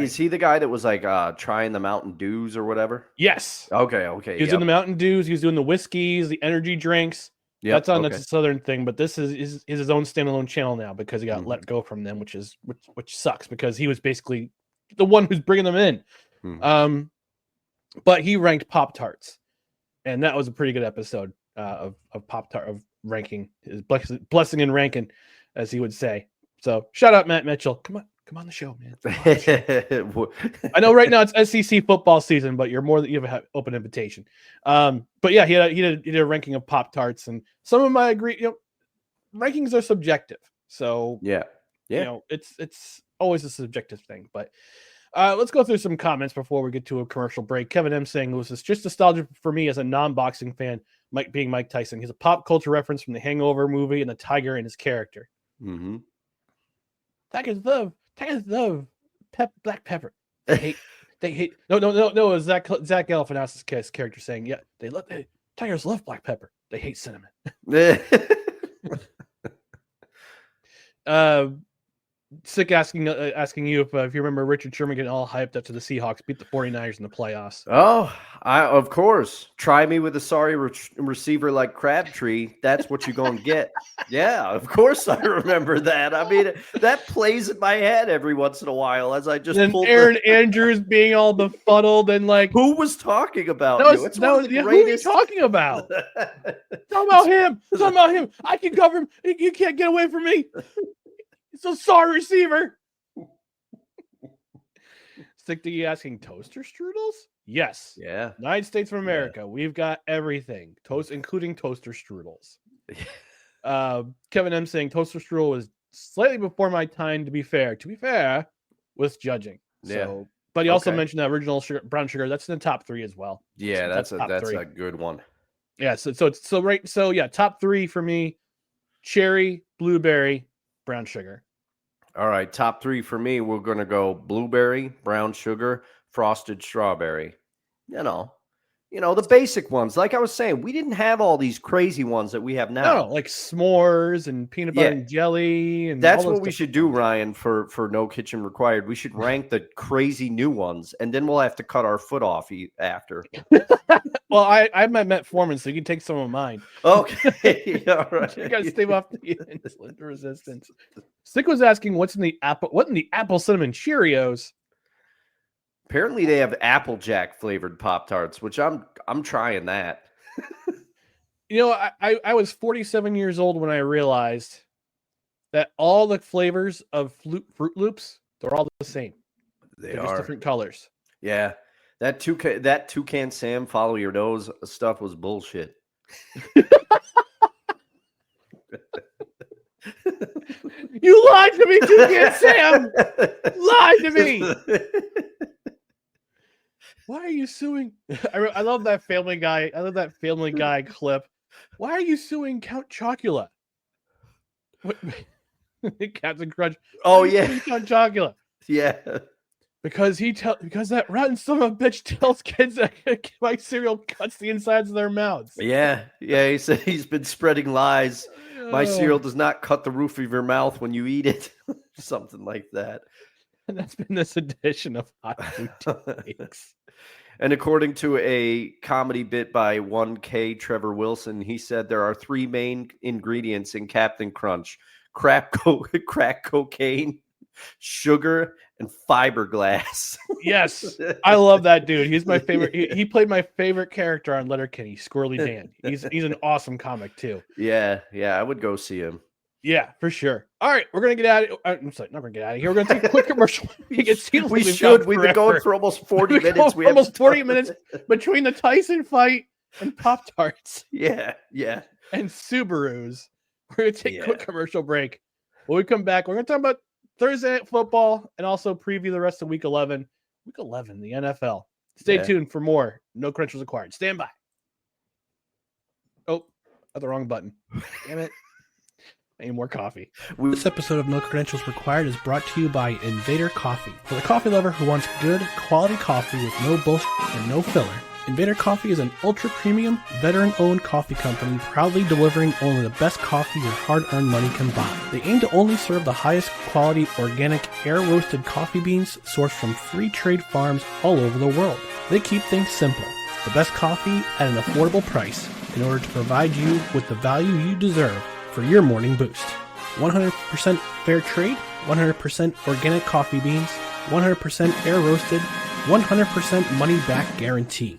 Is he the guy that was like trying the Mountain Dews or whatever? Yes. Okay. He was doing the Mountain Dews. He was doing the whiskeys, the energy drinks. Yeah, that's a Southern thing, but this is his own standalone channel now because he got let go from them, which sucks because he was basically the one who's bringing them in. But he ranked Pop Tarts, and that was a pretty good episode of Pop Tart of ranking, his blessing and ranking, as he would say. So shout out Matt Mitchell. Come on the show, man. I know right now it's SEC football season, but you have an open invitation. But yeah, he did a ranking of Pop Tarts, and some of them I agree. Rankings are subjective, so yeah. It's always a subjective thing. But let's go through some comments before we get to a commercial break. Kevin M saying it was just nostalgia for me as a non-boxing fan. Mike Tyson. He's a pop culture reference from the Hangover movie and the tiger and his character. Mm-hmm. Tigers love black pepper. They hate. No. It was Zach Galifianakis' character saying, "Yeah, tigers love black pepper. They hate cinnamon." Sick asking you if you remember Richard Sherman getting all hyped up to the Seahawks beat the 49ers in the playoffs. Oh, of course. Try me with a sorry receiver like Crabtree. That's what you're going to get. Yeah, of course I remember that. I mean, that plays in my head every once in a while as I just pulled Aaron Andrews being all befuddled and like, who was talking about you? Who are you talking about? Talking about him. I can cover him. You can't get away from me. It's a sorry receiver. Stick to you asking toaster strudels? Yes. Yeah. United States of America. Yeah. We've got everything. Including toaster strudels. Kevin M saying toaster strudel was slightly before my time, to be fair. To be fair, with judging. Yeah. So, but he also mentioned the original brown sugar. That's in the top 3 as well. Yeah, that's a good one. Yeah, so yeah, top 3 for me: cherry, blueberry, brown sugar. All right, top 3 for me. We're gonna go blueberry, brown sugar, frosted strawberry. The basic ones. Like I was saying, we didn't have all these crazy ones that we have now. No, like s'mores and peanut butter and jelly, and that's what we should do, Ryan. For no kitchen required, we should rank the crazy new ones, and then we'll have to cut our foot off after. Well, I met Metformin, so you can take some of mine. Okay, all right. You gotta stay off the insulin resistance. Stick was asking, what in the apple cinnamon Cheerios? Apparently, they have Applejack flavored Pop Tarts, which I'm trying that. I was 47 years old when I realized that all the flavors of Fruit Loops, they're all the same. They're just different colors. Yeah. That Toucan Sam follow your nose stuff was bullshit. You lied to me, Toucan Sam. Lied to me. Why are you suing? I love that Family Guy. I love that Family Guy clip. Why are you suing Count Chocula? What? Captain Crunch. Why Oh are you yeah, suing Count Chocula? yeah, Because that rotten son of a bitch tells kids that my cereal cuts the insides of their mouths. yeah, yeah. He said he's been spreading lies. My cereal Oh, does not cut the roof of your mouth when you eat it. Something like that. and that's been this edition of Hot Food Takes. And according to a comedy bit by 1K Trevor Wilson, he said there are 3 main ingredients in Captain Crunch: crack cocaine, sugar, and fiberglass. Yes, I love that dude. He's my favorite. He played my favorite character on Letterkenny, Squirrely Dan. He's an awesome comic too. Yeah, I would go see him. Yeah, for sure. All right, we're gonna get out of. I'm sorry, not gonna get out of here. We're gonna take a quick commercial. We should. We've been going for almost 40 minutes. We almost 40 minutes between the Tyson fight and Pop Tarts Yeah. and Subarus. We're gonna take a quick commercial break. When we come back, we're gonna talk about Thursday Night Football and also preview the rest of Week 11. Week 11, the NFL. Stay tuned for more. No credentials required. Stand by. Oh, at the wrong button. Damn it. I need more coffee. This episode of No Credentials Required is brought to you by Invader Coffee. For the coffee lover who wants good, quality coffee with no bullshit and no filler, Invader Coffee is an ultra-premium, veteran-owned coffee company proudly delivering only the best coffee your hard-earned money can buy. They aim to only serve the highest quality, organic, air-roasted coffee beans sourced from free trade farms all over the world. They keep things simple. The best coffee at an affordable price in order to provide you with the value you deserve for your morning boost. 100% fair trade, 100% organic coffee beans, 100% air roasted, 100% money back guarantee.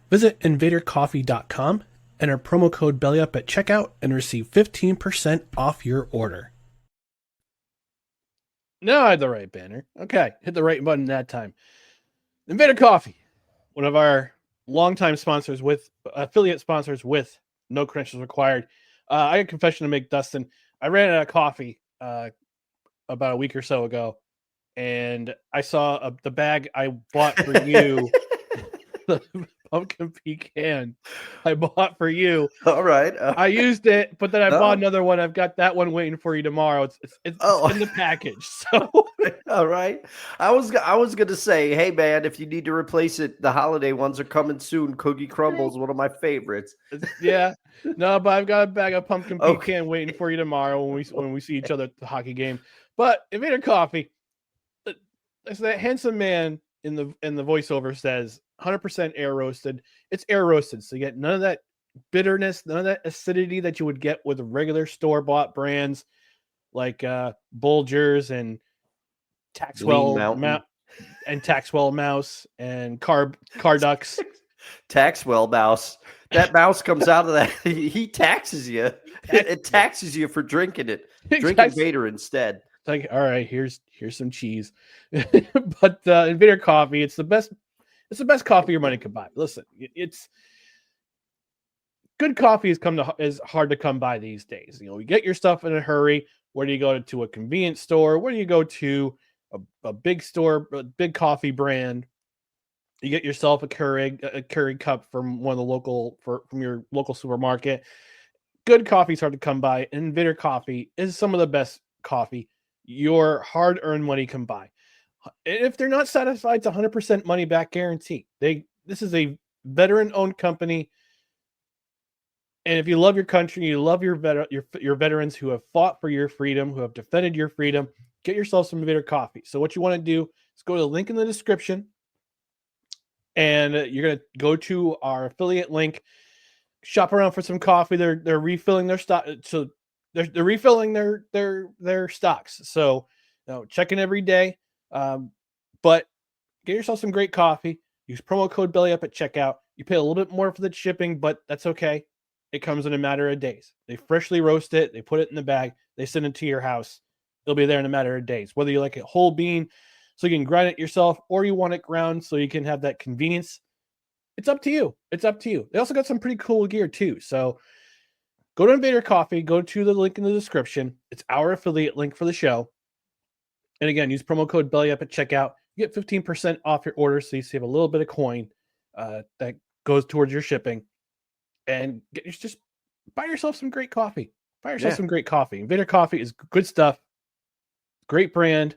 Visit invadercoffee.com, enter promo code BELLYUP at checkout, and receive 15% off your order. No, I had the right banner. Okay, hit the right button that time. Invader Coffee, one of our longtime sponsors with affiliate sponsors with No Credentials Required. I got a confession to make, Dustin. I ran out of coffee about a week or so ago, and I saw the bag I bought for you, the pumpkin pecan I bought for you. All right. I used it, but then I bought another one. I've got that one waiting for you tomorrow. It's in the package. So all right. I was gonna say, hey man, if you need to replace it, the holiday ones are coming soon. Cookie Crumbles, one of my favorites. Yeah. No, but I've got a bag of pumpkin pecan waiting for you tomorrow when we see each other at the hockey game. But Invader Coffee, as that handsome man in the voiceover says, 100% air roasted. It's air roasted, so you get none of that bitterness, none of that acidity that you would get with regular store-bought brands like Bulgers and Taxwell Mouse and Carducks. Taxwell Mouse. That mouse comes out of that. He taxes you. It taxes you for drinking it. Drink Invader instead. It's like, all right, here's some cheese. But Invader Coffee, it's the best coffee your money can buy. Listen, it's good coffee is hard to come by these days. You get your stuff in a hurry. Where do you go to a convenience store? Where do you go to a big store, a big coffee brand? You get yourself a Keurig cup from from your local supermarket. Good coffee is hard to come by. Invader Coffee is some of the best coffee your hard-earned money can buy. And if they're not satisfied, it's 100% money back guarantee. This is a veteran-owned company, and if you love your country, you love your veterans who have fought for your freedom, who have defended your freedom, get yourself some Invader Coffee. So what you want to do is go to the link in the description, and you're going to go to our affiliate link, shop around for some coffee. They're refilling their stock, so they're refilling their stocks. So check in every day. But get yourself some great coffee. Use promo code BELLYUP at checkout. You pay a little bit more for the shipping, but that's okay. It comes in a matter of days. They freshly roast it. They put it in the bag. They send it to your house. It'll be there in a matter of days. Whether you like it whole bean so you can grind it yourself, or you want it ground so you can have that convenience, it's up to you. They also got some pretty cool gear too. So go to Invader Coffee. Go to the link in the description. It's our affiliate link for the show. And again, use promo code BELLYUP at checkout. You get 15% off your order, so you save a little bit of coin. that goes towards your shipping, and just buy yourself some great coffee. Buy yourself some great coffee. Invader Coffee is good stuff. Great brand,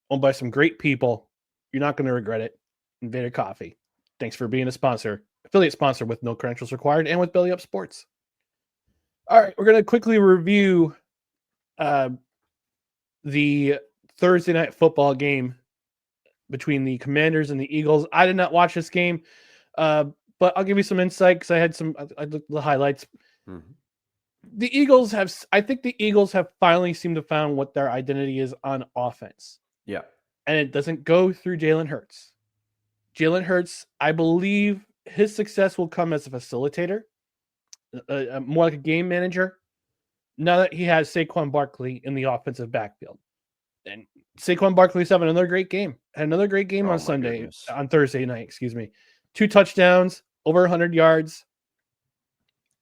owned by some great people. You're not going to regret it. Invader Coffee. Thanks for being a sponsor, affiliate sponsor with no credentials required, and with Belly Up Sports. All right, we're going to quickly review the Thursday night football game between the Commanders and the Eagles. I did not watch this game, but I'll give you some insight because I looked at the highlights. Mm-hmm. I think the Eagles have finally seemed to found what their identity is on offense. Yeah. And it doesn't go through Jalen Hurts. Jalen Hurts, I believe his success will come as a facilitator, more like a game manager, now that he has Saquon Barkley in the offensive backfield. And Saquon Barkley's having another great game. Had another great game on Thursday night, 2 touchdowns, over 100 yards.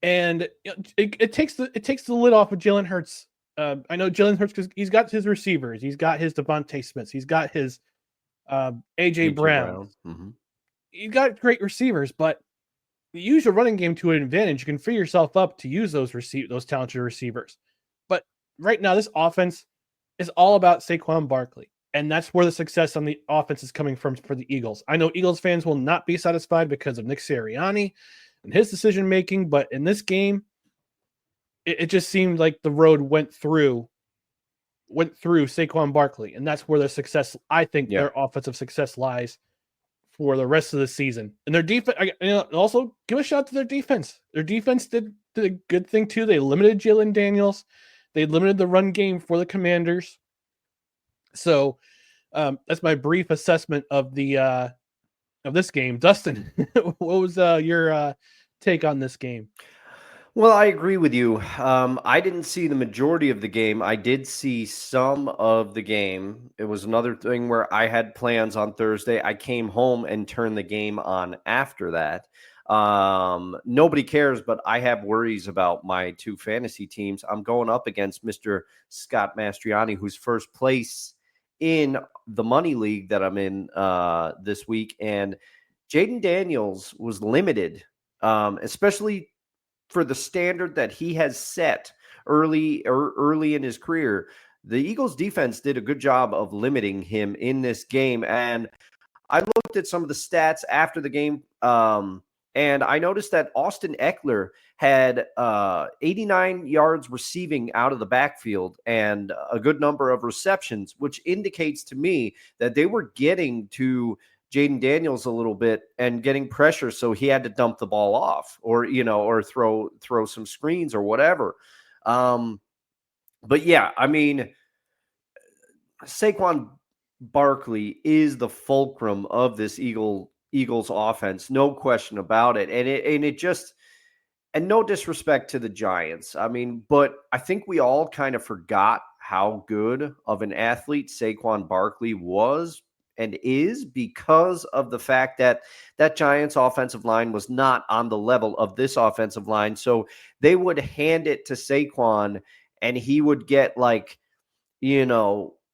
And it takes the lid off of Jalen Hurts. I know Jalen Hurts because he's got his receivers, he's got his Devontae Smiths, he's got his AJ Brown. Mm-hmm. He's got great receivers, but you use your running game to an advantage. You can free yourself up to use those talented receivers. But right now, this offense is all about Saquon Barkley, and that's where the success on the offense is coming from for the Eagles. I know Eagles fans will not be satisfied because of Nick Sirianni and his decision making, but in this game, it just seemed like the road went through Saquon Barkley, and that's where their success, I think, their offensive success lies for the rest of the season. And their defense, also give a shout out to their defense. Their defense did a good thing too. They limited Jalen Daniels. They limited the run game for the Commanders. So that's my brief assessment of this game. Dustin, what was your take on this game? Well, I agree with you. I didn't see the majority of the game. I did see some of the game. It was another thing where I had plans on Thursday. I came home and turned the game on after that. Nobody cares, but I have worries about my 2 fantasy teams. I'm going up against Mr. Scott Mastriani, who's first place in the money league that I'm in this week. And Jaden Daniels was limited, especially for the standard that he has set early in his career. The Eagles defense did a good job of limiting him in this game. And I looked at some of the stats after the game, and I noticed that Austin Eckler had 89 yards receiving out of the backfield and a good number of receptions, which indicates to me that they were getting to Jaden Daniels a little bit and getting pressure, so he had to dump the ball off or throw some screens or whatever. But yeah, I mean, Saquon Barkley is the fulcrum of this Eagles offense, no question about it. And no disrespect to the Giants, I mean, but I think we all kind of forgot how good of an athlete Saquon Barkley was and is because of the fact that that Giants offensive line was not on the level of this offensive line. So they would hand it to Saquon and he would get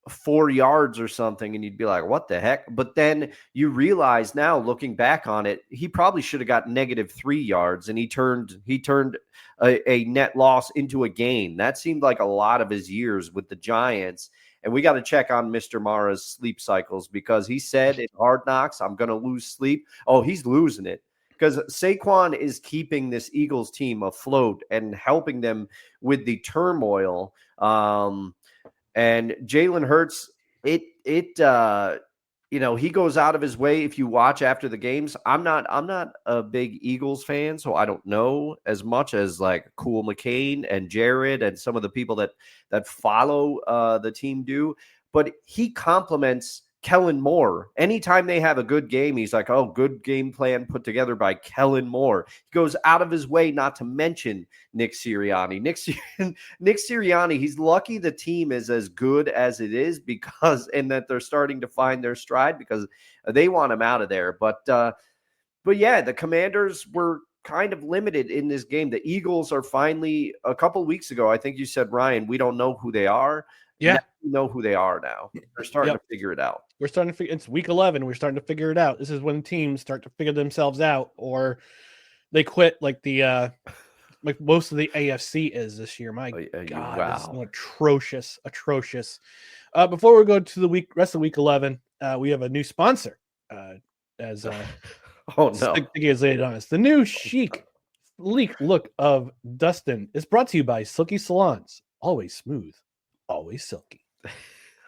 4 yards or something, and you'd be like, what the heck? But then you realize now, looking back on it, he probably should have got -3 yards, and he turned a net loss into a gain. That seemed like a lot of his years with the Giants. And we got to check on Mr. Mara's sleep cycles, because he said in Hard Knocks, I'm going to lose sleep. Oh, he's losing it, because Saquon is keeping this Eagles team afloat and helping them with the turmoil. And Jalen Hurts, he goes out of his way. If you watch after the games, I'm not a big Eagles fan, so I don't know as much as like Cool McCain and Jared and some of the people that follow the team do. But he compliments Kellen Moore. Anytime they have a good game, he's like, oh, good game plan put together by Kellen Moore. He goes out of his way not to mention Nick Sirianni. Nick Sirianni, he's lucky the team is as good as it is and that they're starting to find their stride, because they want him out of there. But yeah, the Commanders were kind of limited in this game. The Eagles are finally, a couple weeks ago, I think you said, Ryan, we don't know who they are. Yeah. Now you know who they are now. They're starting Yep. to figure it out. We're starting to figure. It's week 11. We're starting to figure it out. This is when teams start to figure themselves out, or they quit, like like most of the AFC is this year. My God, it's Wow. atrocious. Before we go to the rest of week 11, we have a new sponsor. As Oh no. Sticky has laid on us, the new chic, sleek look of Dustin is brought to you by Silky Salons, always smooth, always silky,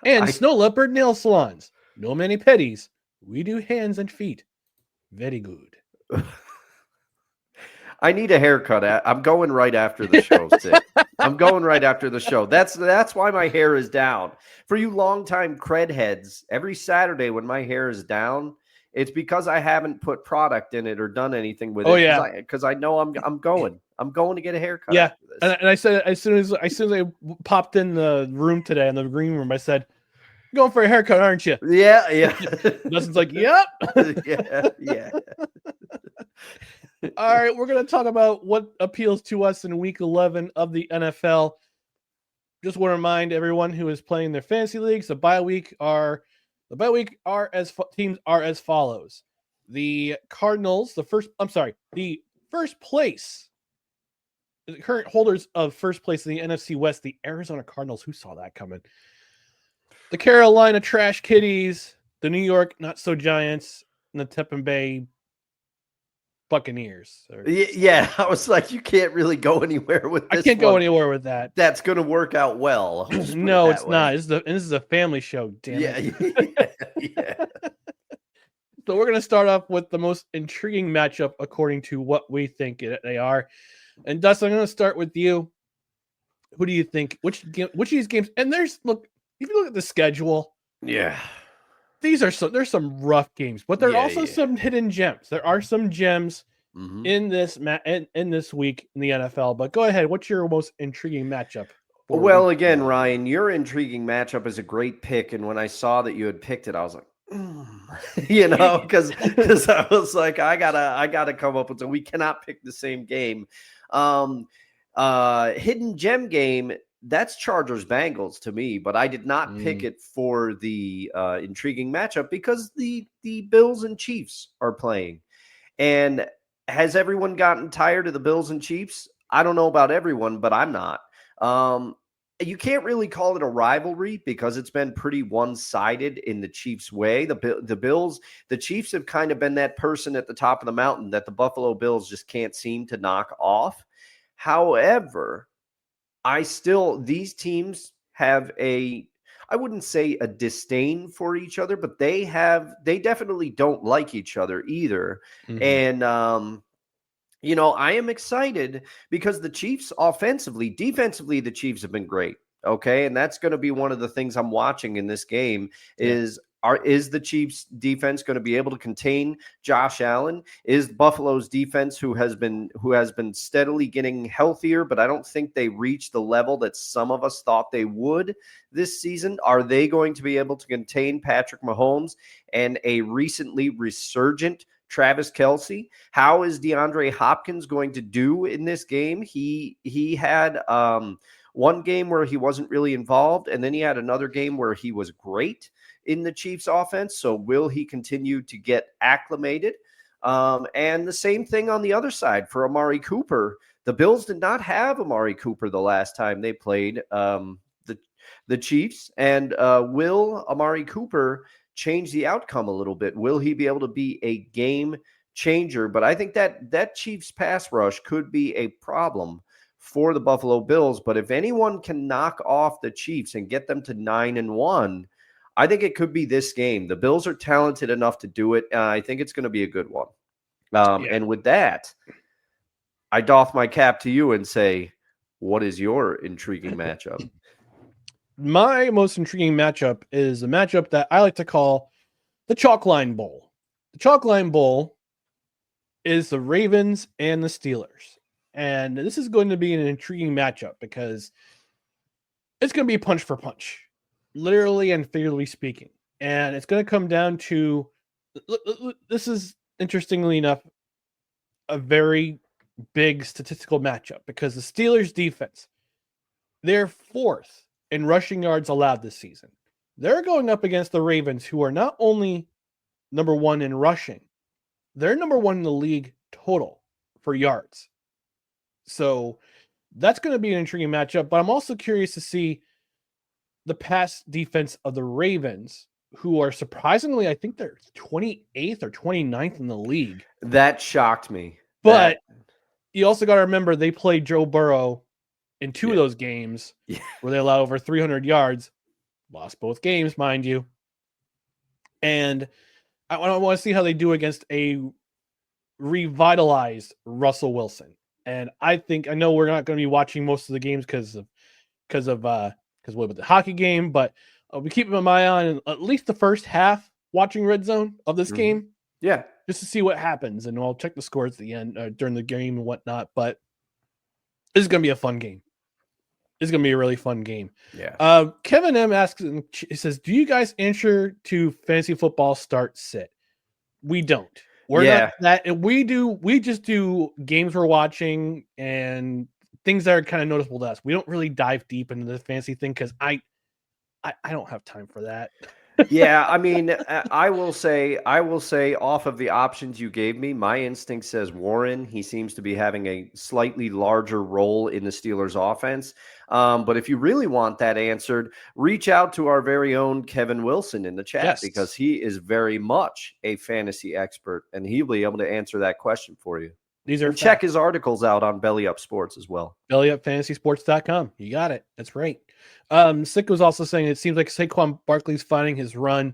and Snow Leopard Nail Salons. No mani pedis, we do hands and feet. Very good. I need a haircut. I'm going right after the show, Sid. I'm going right after the show. That's why my hair is down. For you longtime cred heads, every Saturday when my hair is down, it's because I haven't put product in it or done anything with it. Yeah, because I know I'm going to get a haircut. Yeah, after this. and I said as soon as I popped in the room today, in the green room, I said, "You're going for a haircut, aren't you?" Yeah. Dustin's like, "Yep." yeah. All right, we're going to talk about what appeals to us in week 11 of the NFL. Just want to remind everyone who is playing their fantasy leagues, the bye week teams are as follows. The Cardinals, the first place, the current holders of first place in the NFC West, the Arizona Cardinals. Who saw that coming? The Carolina Trash Kitties, the New York Not So Giants, and the Tampa Bay Buccaneers. Yeah, I was like, you can't really go anywhere with this. I can't go anywhere with that. That's going to work out well. No, it's not. This is a family show. Damn it. Yeah. So we're going to start off with the most intriguing matchup according to what we think they are. And Dustin, I'm going to start with you. Who do you think? Which of these games? And if you look at the schedule, yeah, there's some rough games, but there are also some hidden gems. There are some gems in this in this week in the NFL. But go ahead. What's your most intriguing matchup? Well, again, Ryan, your intriguing matchup is a great pick, and when I saw that you had picked it, I was like, because I was like, I gotta come up with it. We cannot pick the same game. Hidden gem game. That's Chargers Bengals to me, but I did not pick it for the intriguing matchup because the Bills and Chiefs are playing. And has everyone gotten tired of the Bills and Chiefs? I don't know about everyone, but I'm not. You can't really call it a rivalry because it's been pretty one-sided in the Chiefs' way. The Chiefs have kind of been that person at the top of the mountain that the Buffalo Bills just can't seem to knock off. However, these teams have I wouldn't say a disdain for each other, but they definitely don't like each other either. And, I am excited because the Chiefs defensively, the Chiefs have been great. Okay. And that's going to be one of the things I'm watching in this game is the Chiefs defense going to be able to contain Josh Allen? Is Buffalo's defense, who has been steadily getting healthier, but I don't think they reached the level that some of us thought they would this season? Are they going to be able to contain Patrick Mahomes and a recently resurgent Travis Kelce? How is DeAndre Hopkins going to do in this game? He had one game where he wasn't really involved, and then he had another game where he was great in the Chiefs offense. So will he continue to get acclimated? And the same thing on the other side for Amari Cooper. The Bills did not have Amari Cooper the last time they played the Chiefs. And will Amari Cooper change the outcome a little bit? Will he be able to be a game changer? But I think that Chiefs pass rush could be a problem for the Buffalo Bills. But if anyone can knock off the Chiefs and get them to 9-1, I think it could be this game. The Bills are talented enough to do it. I think it's going to be a good one. And with that, I doff my cap to you and say, what is your intriguing matchup? My most intriguing matchup is a matchup that I like to call the Chalk Line Bowl. The Chalk Line Bowl is the Ravens and the Steelers. And this is going to be an intriguing matchup because it's going to be punch for punch, literally and figuratively speaking. And it's going to come down to, this is, interestingly enough, a very big statistical matchup because the Steelers defense, they're fourth in rushing yards allowed this season. They're going up against the Ravens, who are not only number 1 in rushing, they're number 1 in the league total for yards. So that's going to be an intriguing matchup. But I'm also curious to see the pass defense of the Ravens, who are surprisingly, I think they're 28th or 29th in the league. That shocked me. But you also got to remember they played Joe Burrow in 2 of those games where they allowed over 300 yards. Lost both games, mind you. And I want to see how they do against a revitalized Russell Wilson. And I know we're not going to be watching most of the games because of the hockey game, but I'll be keeping my eye on at least the first half watching Red Zone of this game. Yeah. Just to see what happens. And I'll check the scores at the end during the game and whatnot. But this is going to be a fun game. It's going to be a really fun game. Yeah. Kevin M asks, he says, do you guys answer to fantasy football start sit? We don't. We're not that. We just do games we're watching and things that are kind of noticeable to us. We don't really dive deep into the fantasy thing because I don't have time for that. Yeah, I mean, I will say off of the options you gave me, my instinct says Warren. He seems to be having a slightly larger role in the Steelers offense. But if you really want that answered, reach out to our very own Kevin Wilson in the chat because he is very much a fantasy expert and he'll be able to answer that question for you. Check his articles out on Belly Up Sports as well. BellyUpFantasySports.com. You got it. That's right. Sick was also saying it seems like Saquon Barkley's finding his run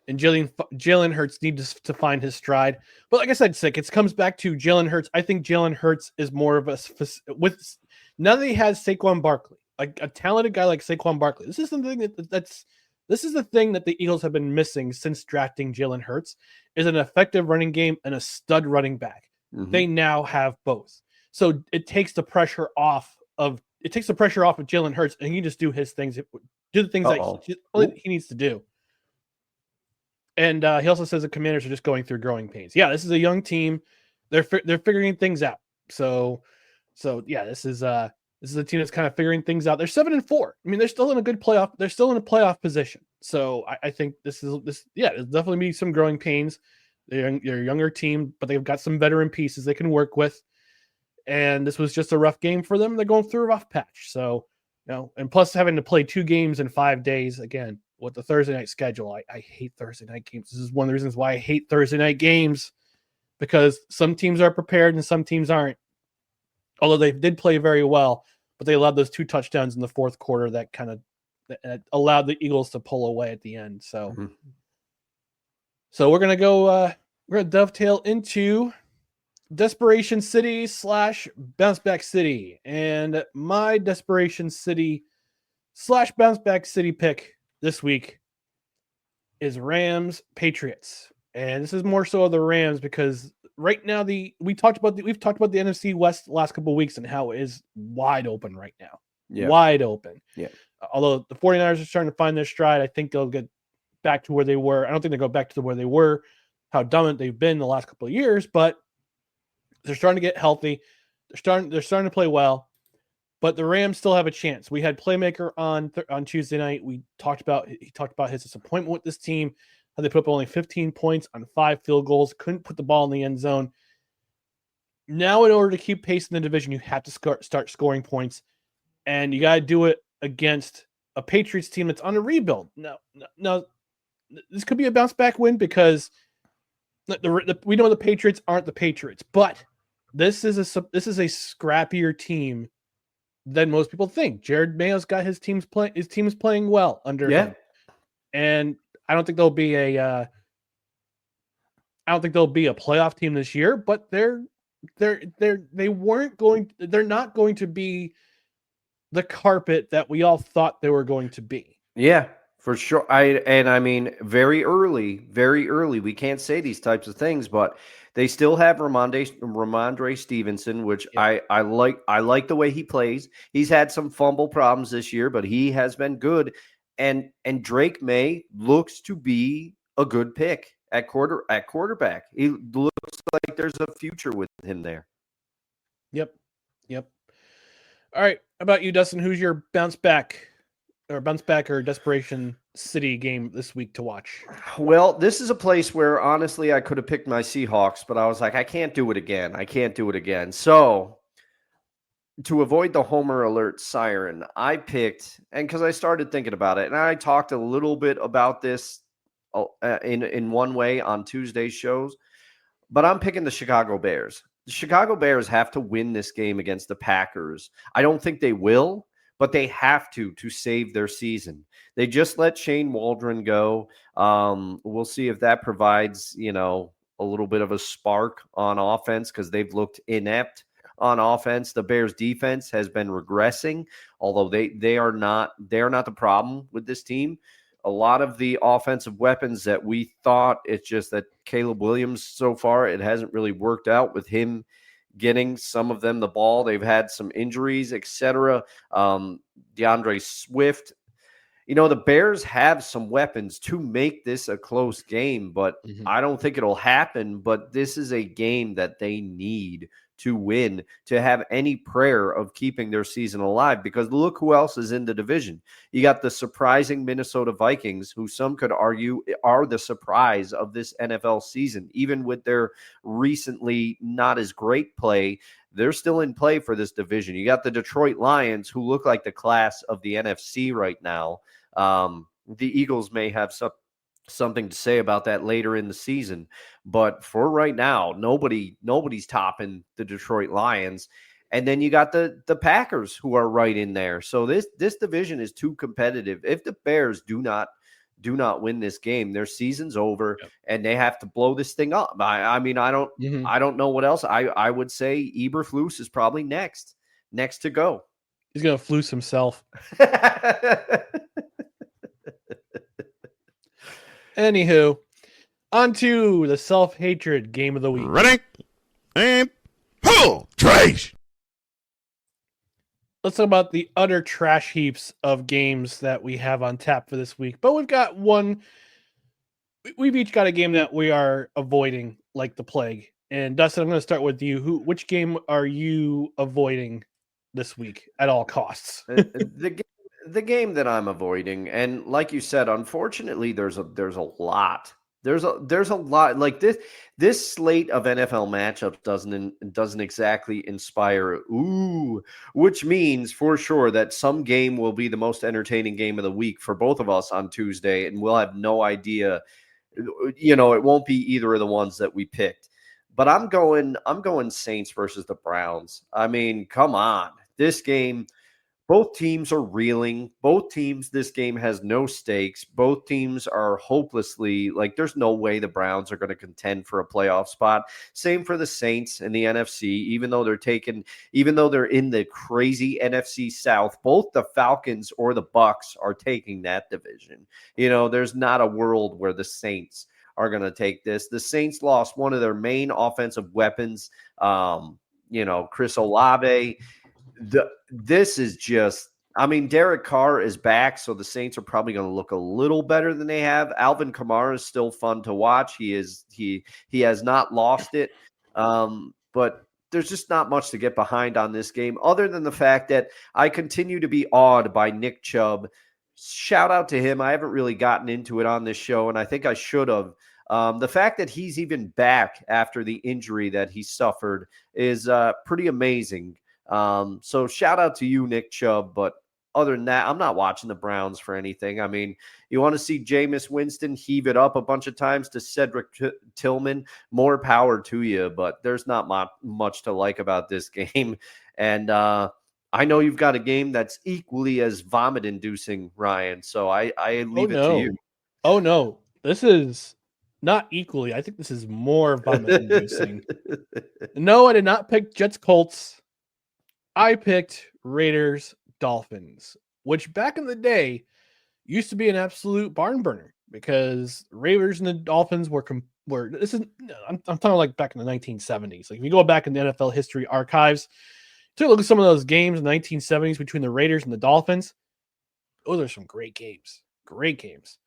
and Jalen Hurts needs to find his stride. But like I said, Sick, it comes back to Jalen Hurts. I think Jalen Hurts is more of now that he has Saquon Barkley, like a talented guy like Saquon Barkley. This is something this is the thing that the Eagles have been missing since drafting Jalen Hurts is an effective running game and a stud running back. Mm-hmm. They now have both. So it takes the pressure off of Jalen Hurts and he can just do his things, do the things that he needs to do. And he also says the Commanders are just going through growing pains. Yeah, this is a young team. They're figuring things out. So yeah, this is a team that's kind of figuring things out. They're 7-4. I mean, they're still in a good playoff. They're still in a playoff position. So I think there's definitely be some growing pains. They're a younger team, but they've got some veteran pieces they can work with. And this was just a rough game for them. They're going through a rough patch. So, and plus having to play 2 games in 5 days again with the Thursday night schedule. I hate Thursday night games. This is one of the reasons why I hate Thursday night games because some teams are prepared and some teams aren't. Although they did play very well, but they allowed those 2 touchdowns in the fourth quarter that kind of allowed the Eagles to pull away at the end. So, So we're gonna dovetail into Desperation City / Bounce Back City, and my Desperation City / Bounce Back City pick this week is Rams Patriots, and this is more so of the Rams because right now we've talked about the NFC West the last couple of weeks and how it is wide open right now, wide open. Yeah. Although the 49ers are starting to find their stride, I think they'll get back to where they were. I don't think they go back to where they were, how dominant they've been the last couple of years, but they're starting to get healthy. They're starting to play well, but the Rams still have a chance. We had Playmaker on Tuesday night. He talked about his disappointment with this team, how they put up only 15 points on 5 field goals, couldn't put the ball in the end zone. Now, in order to keep pace in the division, you have to start scoring points, and you got to do it against a Patriots team that's on a rebuild. Now, this could be a bounce back win because we know the Patriots aren't the Patriots, but this is a scrappier team than most people think. Jared Mayo's got his team is playing well under him, and I don't think they'll be a playoff team this year, but they're not going to be the carpet that we all thought they were going to be. Yeah, for sure. I mean, very early, we can't say these types of things, but they still have Ramondre Stevenson, which I like the way he plays. He's had some fumble problems this year, but he has been good. And Drake May looks to be a good pick at quarterback. He looks like there's a future with him there. Yep. All right. How about you, Dustin? Who's your bounce back or bounce back or desperation city game this week to watch? Well, this is a place where honestly I could have picked my Seahawks, but I was like, I can't do it again. I can't do it again. So to avoid the Homer alert siren, I picked, and because I started thinking about it, and I talked a little bit about this in one way on Tuesday's shows, but I'm picking the Chicago Bears. The Chicago Bears have to win this game against the Packers. I don't think they will, but they have to save their season. They just let Shane Waldron go. We'll see if that provides, a little bit of a spark on offense because they've looked inept on offense. The Bears defense has been regressing, although they are not the problem with this team. A lot of the offensive weapons that we thought, it's just that Caleb Williams so far, it hasn't really worked out with him getting some of them the ball. They've had some injuries, etc. DeAndre Swift. The Bears have some weapons to make this a close game, but I don't think it'll happen. But this is a game that they need to win to have any prayer of keeping their season alive, because look who else is in the division. You got the surprising Minnesota Vikings, who some could argue are the surprise of this NFL season. Even with their recently not as great play, they're still in play for this division. You got the Detroit Lions, who look like the class of the NFC right now. The Eagles may have something to say about that later in the season, but for right now, nobody's topping the Detroit Lions. And then you got the Packers, who are right in there. So this division is too competitive. If the Bears do not win this game, their season's over. Yep. And they have to blow this thing up. I don't know what else. I would say Eberflus is probably next to go. He's gonna flus himself. Anywho, on to the self-hatred game of the week. Ready? And pull! Trash! Let's talk about the utter trash heaps of games that we have on tap for this week. But we've got one. We've each got a game that we are avoiding like the plague. And Dustin, I'm going to start with you. Which game are you avoiding this week at all costs? The game that I'm avoiding, and like you said, unfortunately, there's a lot. There's a lot. Like this slate of NFL matchups doesn't exactly inspire which means for sure that some game will be the most entertaining game of the week for both of us on Tuesday, and we'll have no idea. It won't be either of the ones that we picked. But I'm going Saints versus the Browns. I mean, come on. This game, both teams are reeling. Both teams, this game has no stakes. Both teams are hopelessly, there's no way the Browns are going to contend for a playoff spot. Same for the Saints in the NFC, even though they're in the crazy NFC South, both the Falcons or the Bucks are taking that division. There's not a world where the Saints are going to take this. The Saints lost one of their main offensive weapons, Chris Olave. This is just, Derek Carr is back, so the Saints are probably going to look a little better than they have. Alvin Kamara is still fun to watch. He has not lost it, but there's just not much to get behind on this game, other than the fact that I continue to be awed by Nick Chubb. Shout out to him. I haven't really gotten into it on this show, and I think I should have. The fact that he's even back after the injury that he suffered is pretty amazing. So shout out to you, Nick Chubb. But other than that, I'm not watching the Browns for anything. You want to see Jameis Winston heave it up a bunch of times to Cedric Tillman, more power to you. But there's not much to like about this game. And I know you've got a game that's equally as vomit-inducing, Ryan. So I leave it to you. Oh, no. This is not equally. I think this is more vomit-inducing. No, I did not pick Jets-Colts. I picked Raiders-Dolphins, which back in the day used to be an absolute barn burner because Raiders and the Dolphins were this is, I'm talking like back in the 1970s. Like if you go back in the NFL history archives, take a look at some of those games in the 1970s between the Raiders and the Dolphins. Those are some great games. Great games.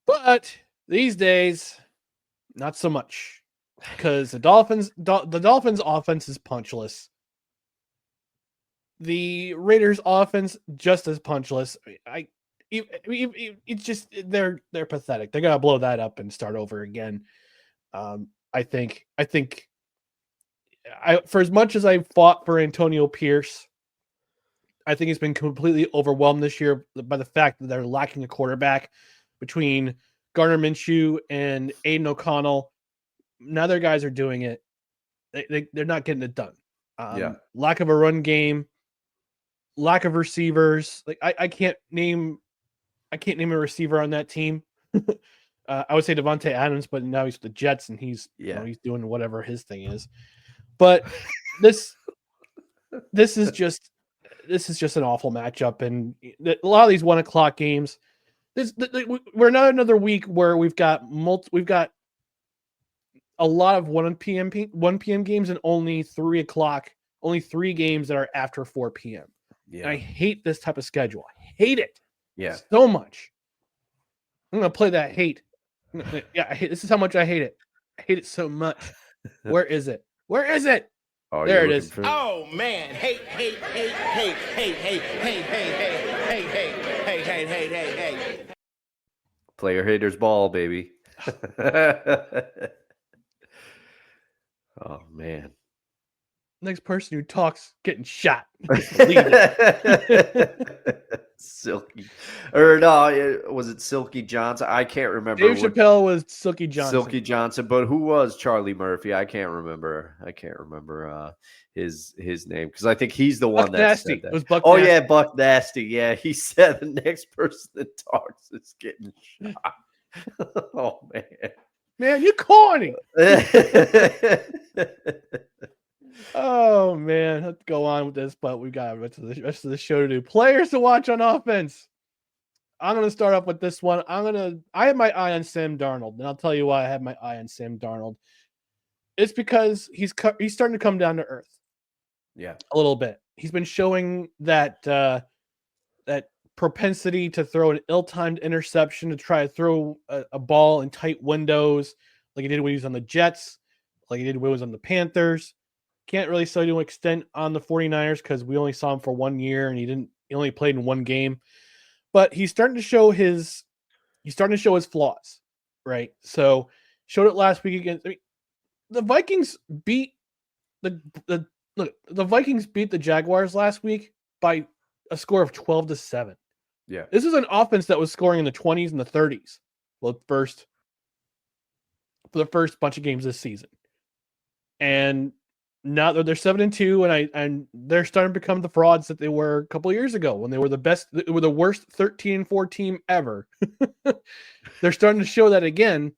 But these days, not so much. Because the Dolphins' offense is punchless. The Raiders offense just as punchless. It's just they're pathetic. They gotta blow that up and start over again. I think for as much as I fought for Antonio Pierce, I think he's been completely overwhelmed this year by the fact that they're lacking a quarterback between Gardner Minshew and Aiden O'Connell. Now their guys are doing it. They're not getting it done. Lack of a run game, lack of receivers. Like I can't name a receiver on that team. I would say Devontae Adams, but now he's with the Jets and he's he's doing whatever his thing is. But this is just an awful matchup, and a lot of these 1 o'clock games. We're not another week where we've got a lot of 1 p.m. games and only 3 o'clock. Only 3 games that are after 4 p.m. Yeah. And I hate this type of schedule. I hate it. Yeah. So much. I'm gonna play that hate. Yeah, this is how much I hate it. I hate it so much. Where is it? Where is it? Oh, there it is. Oh man, hate. Player haters ball, baby. Oh man. Next person who talks getting shot. Silky. Or no, was it Silky Johnson? I can't remember. Dave Chappelle was Silky Johnson. Silky Johnson, but who was Charlie Murphy? I can't remember his name because I think he's the one that Nasty. said that. It was Buck Nasty. Yeah, Buck Nasty. Yeah, he said the next person that talks is getting shot. Oh man, you corny. Oh man, let's go on with this, but we got the rest of the show to do. Players to watch on offense. I'm gonna start off with this one. I have my eye on Sam Darnold, and I'll tell you why I have my eye on Sam Darnold. It's because he's starting to come down to earth. Yeah, a little bit. He's been showing that that propensity to throw an ill-timed interception, to try to throw a ball in tight windows, like he did when he was on the Jets, like he did when he was on the Panthers. Can't really say to an extent on the 49ers because we only saw him for 1 year and he only played in 1 game. But he's starting to show his flaws, right? So showed it last week against. I mean, the Vikings beat the Vikings beat the Jaguars last week by a score of 12-7. Yeah, this is an offense that was scoring in the 20s and the 30s. Well, for the first bunch of games this season, and now they're 7-2, and they're starting to become the frauds that they were a couple of years ago when they were they were the worst 13-4 team ever. They're starting to show that again,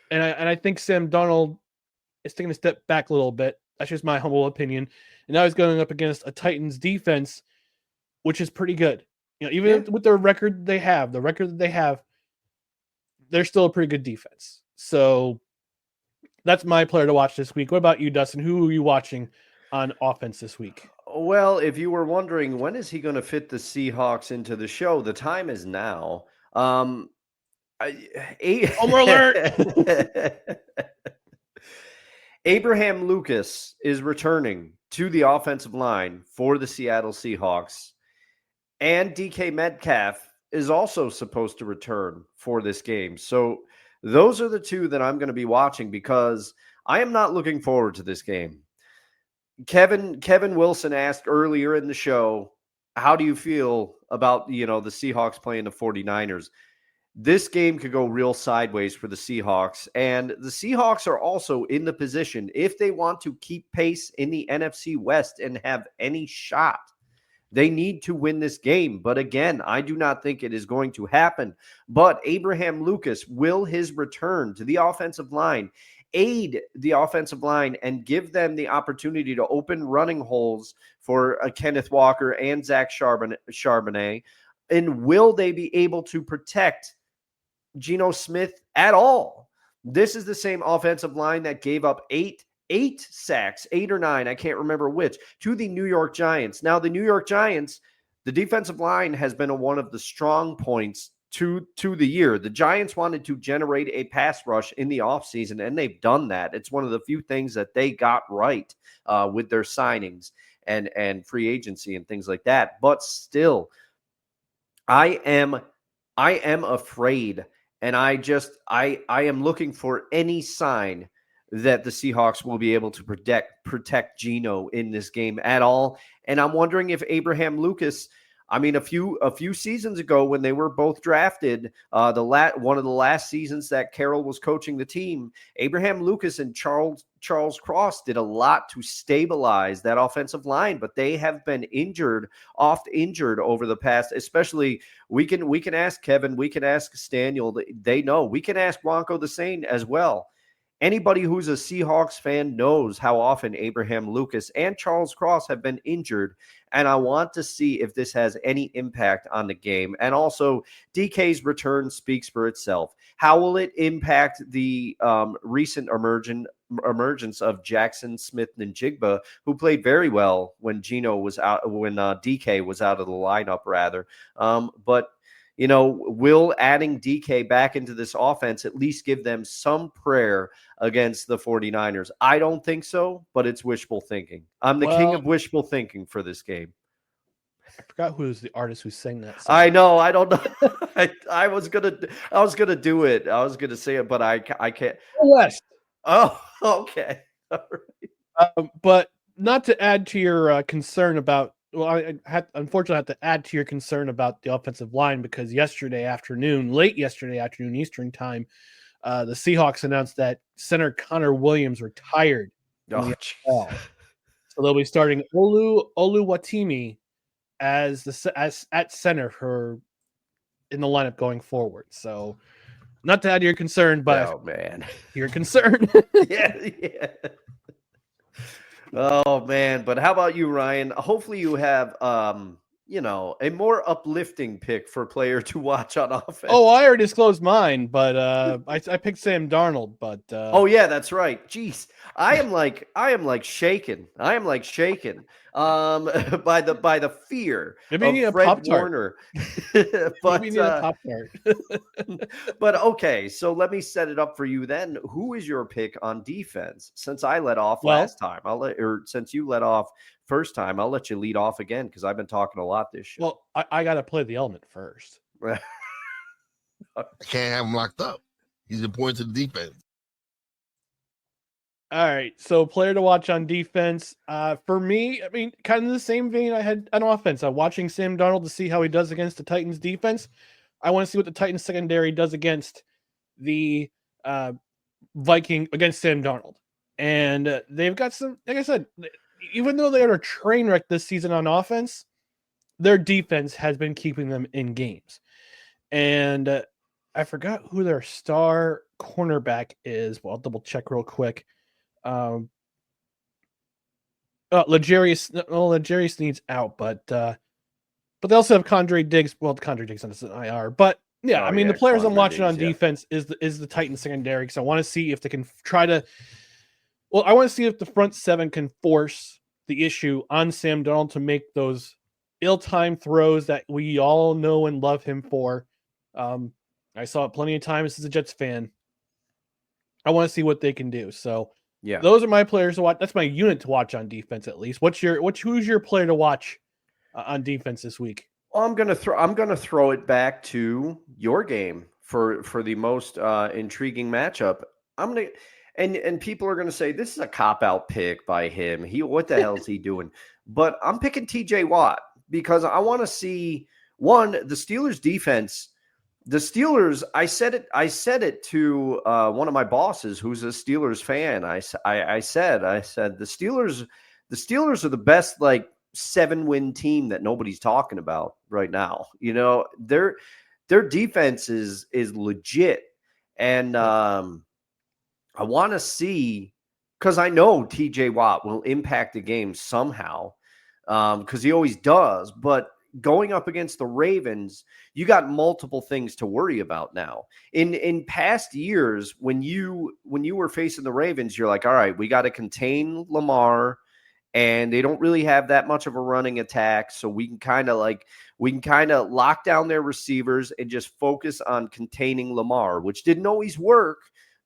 and I think Sam Darnold is taking a step back a little bit. That's just my humble opinion. And now he's going up against a Titans defense, which is pretty good. Even with the record that they have, they're still a pretty good defense. So that's my player to watch this week. What about you, Dustin? Who are you watching on offense this week? Well, if you were wondering when is he going to fit the Seahawks into the show, the time is now. Homer alert! Abraham Lucas is returning to the offensive line for the Seattle Seahawks, and DK Metcalf is also supposed to return for this game. So those are the two that I'm going to be watching because I am not looking forward to this game. Kevin Wilson asked earlier in the show, how do you feel about, the Seahawks playing the 49ers? This game could go real sideways for the Seahawks, and the Seahawks are also in the position, if they want to keep pace in the NFC West and have any shot, they need to win this game. But again, I do not think it is going to happen. But Abraham Lucas, will his return to the offensive line aid the offensive line and give them the opportunity to open running holes for Kenneth Walker and Zach Charbonnet? And will they be able to protect Geno Smith at all? This is the same offensive line that gave up eight sacks, 8 or 9, I can't remember which, to the New York Giants. Now, the New York Giants, the defensive line has been one of the strong points to the year. The Giants wanted to generate a pass rush in the offseason, and they've done that. It's one of the few things that they got right with their signings. and free agency and things like that. But still, I am afraid, and I am looking for any sign that the Seahawks will be able to protect Geno in this game at all. And I'm wondering if Abraham Lucas, I mean, a few seasons ago when they were both drafted, one of the last seasons that Carroll was coaching the team, Abraham Lucas and Charles Cross did a lot to stabilize that offensive line, but they have been oft injured over the past. Especially, we can ask Kevin, we can ask Staniel. They know. We can ask Bronco the same as well. Anybody who's a Seahawks fan knows how often Abraham Lucas and Charles Cross have been injured, and I want to see if this has any impact on the game. And also, DK's return speaks for itself. How will it impact the recent emergence of Jackson Smith-Njigba, who played very well when Geno was out, when DK was out of the lineup, rather. But will adding DK back into this offense at least give them some prayer against the 49ers? I don't think so, but it's wishful thinking. I'm the king of wishful thinking for this game. I forgot who's the artist who sang that song. I know. I don't know. I was gonna do it. I was gonna say it, but I can't. West. Oh, okay. All right. But not to add to your concern about. Well, unfortunately have to add to your concern about the offensive line, because late yesterday afternoon Eastern time, the Seahawks announced that center Connor Williams retired. So they'll be starting Oluwatimi as at center in the lineup going forward. So, not to add to your concern, but oh man, your concern. yeah. Oh man, but how about you, Ryan? Hopefully you have a more uplifting pick for player to watch on offense. Oh, I already disclosed mine, but I picked Sam Darnold, but oh yeah, that's right. Jeez. I am like shaken. I am like shaken by the fear maybe of a Pop Fred Warner. But maybe a Pop Tart. But okay, so let me set it up for you then. Who is your pick on defense? Since I let off last time, since you let off first time, I'll let you lead off again because I've been talking a lot this show. Well, I got to play the element first. I can't have him locked up. He's important to the defense. All right, so player to watch on defense. For me, I mean, kind of the same vein I had on offense. I'm watching Sam Darnold to see how he does against the Titans defense. I want to see what the Titans secondary does against the against Sam Darnold. And they've got some, like I said, even though they are a train wreck this season on offense, their defense has been keeping them in games. And I forgot who their star cornerback is. Well, I'll double check real quick. Legarius needs out, but they also have Condre Diggs. Well, Condre Diggs on an IR, but yeah, the players I'm watching on defense is the Titans secondary, because I want to see if they can I want to see if the front seven can force the issue on Sam Darnold to make those ill-timed throws that we all know and love him for. I saw it plenty of times as a Jets fan. I want to see what they can do. So yeah, those are my players to watch. That's my unit to watch on defense, at least. Who's your player to watch on defense this week? Well, I'm gonna throw it back to your game for the most intriguing matchup. And people are gonna say this is a cop-out pick by him. What the hell is he doing? But I'm picking TJ Watt because I want to see the Steelers defense. The Steelers, I said it to one of my bosses who's a Steelers fan. I said the Steelers are the best 7-win team that nobody's talking about right now. Their defense is legit, and I want to see, because I know TJ Watt will impact the game somehow, because he always does, but going up against the Ravens, you got multiple things to worry about now. In past years, when you were facing the Ravens, you're like, all right, we got to contain Lamar, and they don't really have that much of a running attack, so we can kind of lock down their receivers and just focus on containing Lamar, which didn't always work,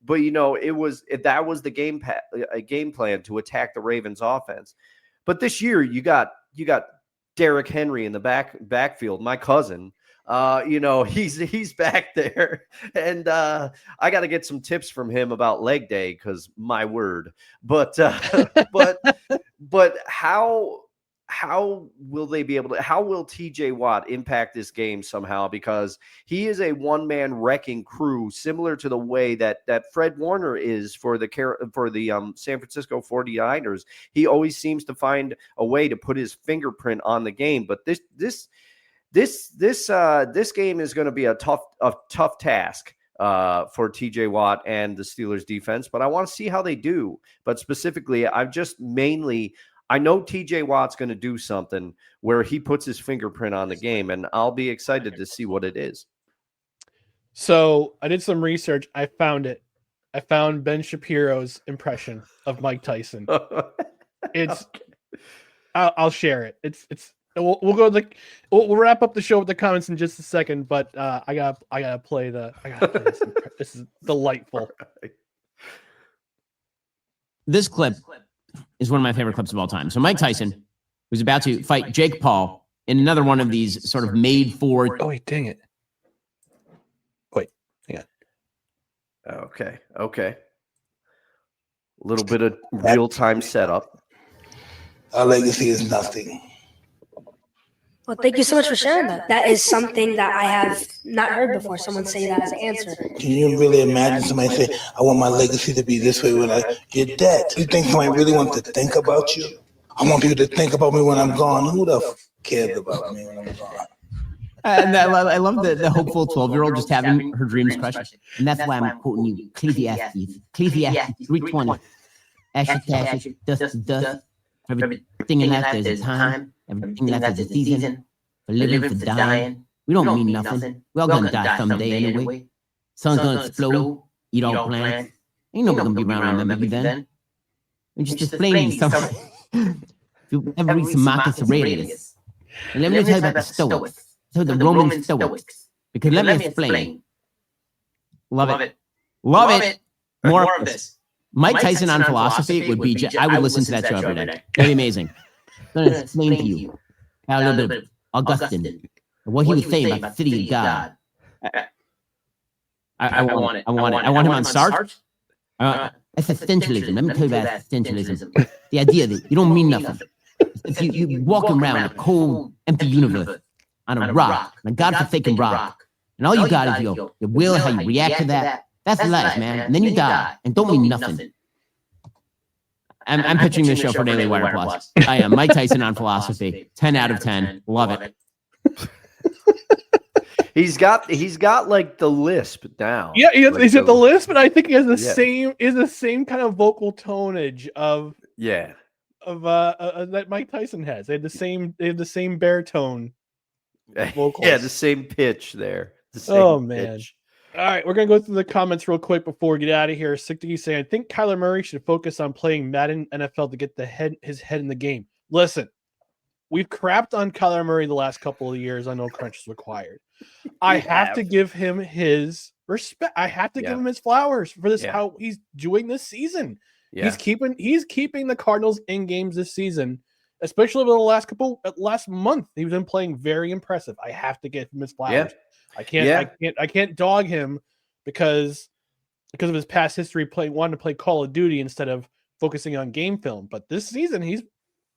but that was the game plan to attack the Ravens offense. But this year you got Derrick Henry in the backfield, my cousin. He's back there, and I got to get some tips from him about leg day because my word. But but how will they be able to? How will T.J. Watt impact this game somehow? Because he is a one-man wrecking crew, similar to the way that Fred Warner is for the San Francisco 49ers. He always seems to find a way to put his fingerprint on the game. But this game is going to be a tough task for T.J. Watt and the Steelers defense. But I want to see how they do. But specifically, I know T.J. Watt's going to do something where he puts his fingerprint on the game, and I'll be excited to see what it is. So I did some research. I found it. I found Ben Shapiro's impression of Mike Tyson. It's. I'll share it. It's. We'll go we'll wrap up the show with the comments in just a second, but I gotta play this. This is delightful. This clip is one of my favorite clips of all time. So Mike Tyson was about to fight Jake Paul in another one of these sort of made for. Oh wait, dang it! Wait, hang on. Okay. A little bit of real-time setup. Our legacy is nothing. Well, thank you so much for sharing that. That is something that I have not heard before. Someone say that as an answer. Can you really imagine somebody say, I want my legacy to be this way when you're dead? You think somebody really wants to think about you? I want people to think about me when I'm gone. Who the cares about me when I'm gone? And I love the hopeful 12-year-old just having her dreams crushed. And that's why I'm quoting you, Ecclesiastes 3:20. Ashes to ashes, dust to dust. Everything in life there's a time. Everything in life there's a season. For living, for dying. We don't mean nothing. We're all gonna die someday anyway. Sun's gonna explode, eat all plants. Ain't nobody gonna be around to remember you then. We're just explaining something. If you ever read some Marcus Aurelius, and let me tell you about the Stoics. So the Roman Stoics. Because let me explain. Love it. Love it. More of this. Mike Tyson on philosophy would be. I would listen to that show every day. That'd be amazing. I'm going to explain to you how a little bit of Augustine and what he was saying about the city of God. I want it. I want him on Sartre. Existentialism. Let me tell you about existentialism. The idea that you don't mean nothing. If you walking around in a cold, empty universe on a rock, on a godforsaken rock, and all you got is your will, how you react to that. That's life, man. And then you die and don't mean nothing. I'm pitching this show for Daily Wire Plus. I am Mike Tyson on philosophy. 10 out of 10. Love it. He's got like the lisp now. Yeah, he's at the lisp, but I think he has the same kind of vocal tonage of that Mike Tyson has. They have the same baritone vocals. Yeah, the same pitch there. Man. All right, we're going to go through the comments real quick before we get out of here. Sick saying, I think Kyler Murray should focus on playing Madden NFL to get his head in the game. Listen, we've crapped on Kyler Murray the last couple of years. I know crunch is required. I have to give him his respect. I have to give him his flowers for this, how he's doing this season. Yeah. He's keeping the Cardinals in games this season, especially over the last month. He's been playing very impressive. I have to give him his flowers. Yeah. I can't dog him because of his past history wanting to play Call of Duty instead of focusing on game film. But this season he's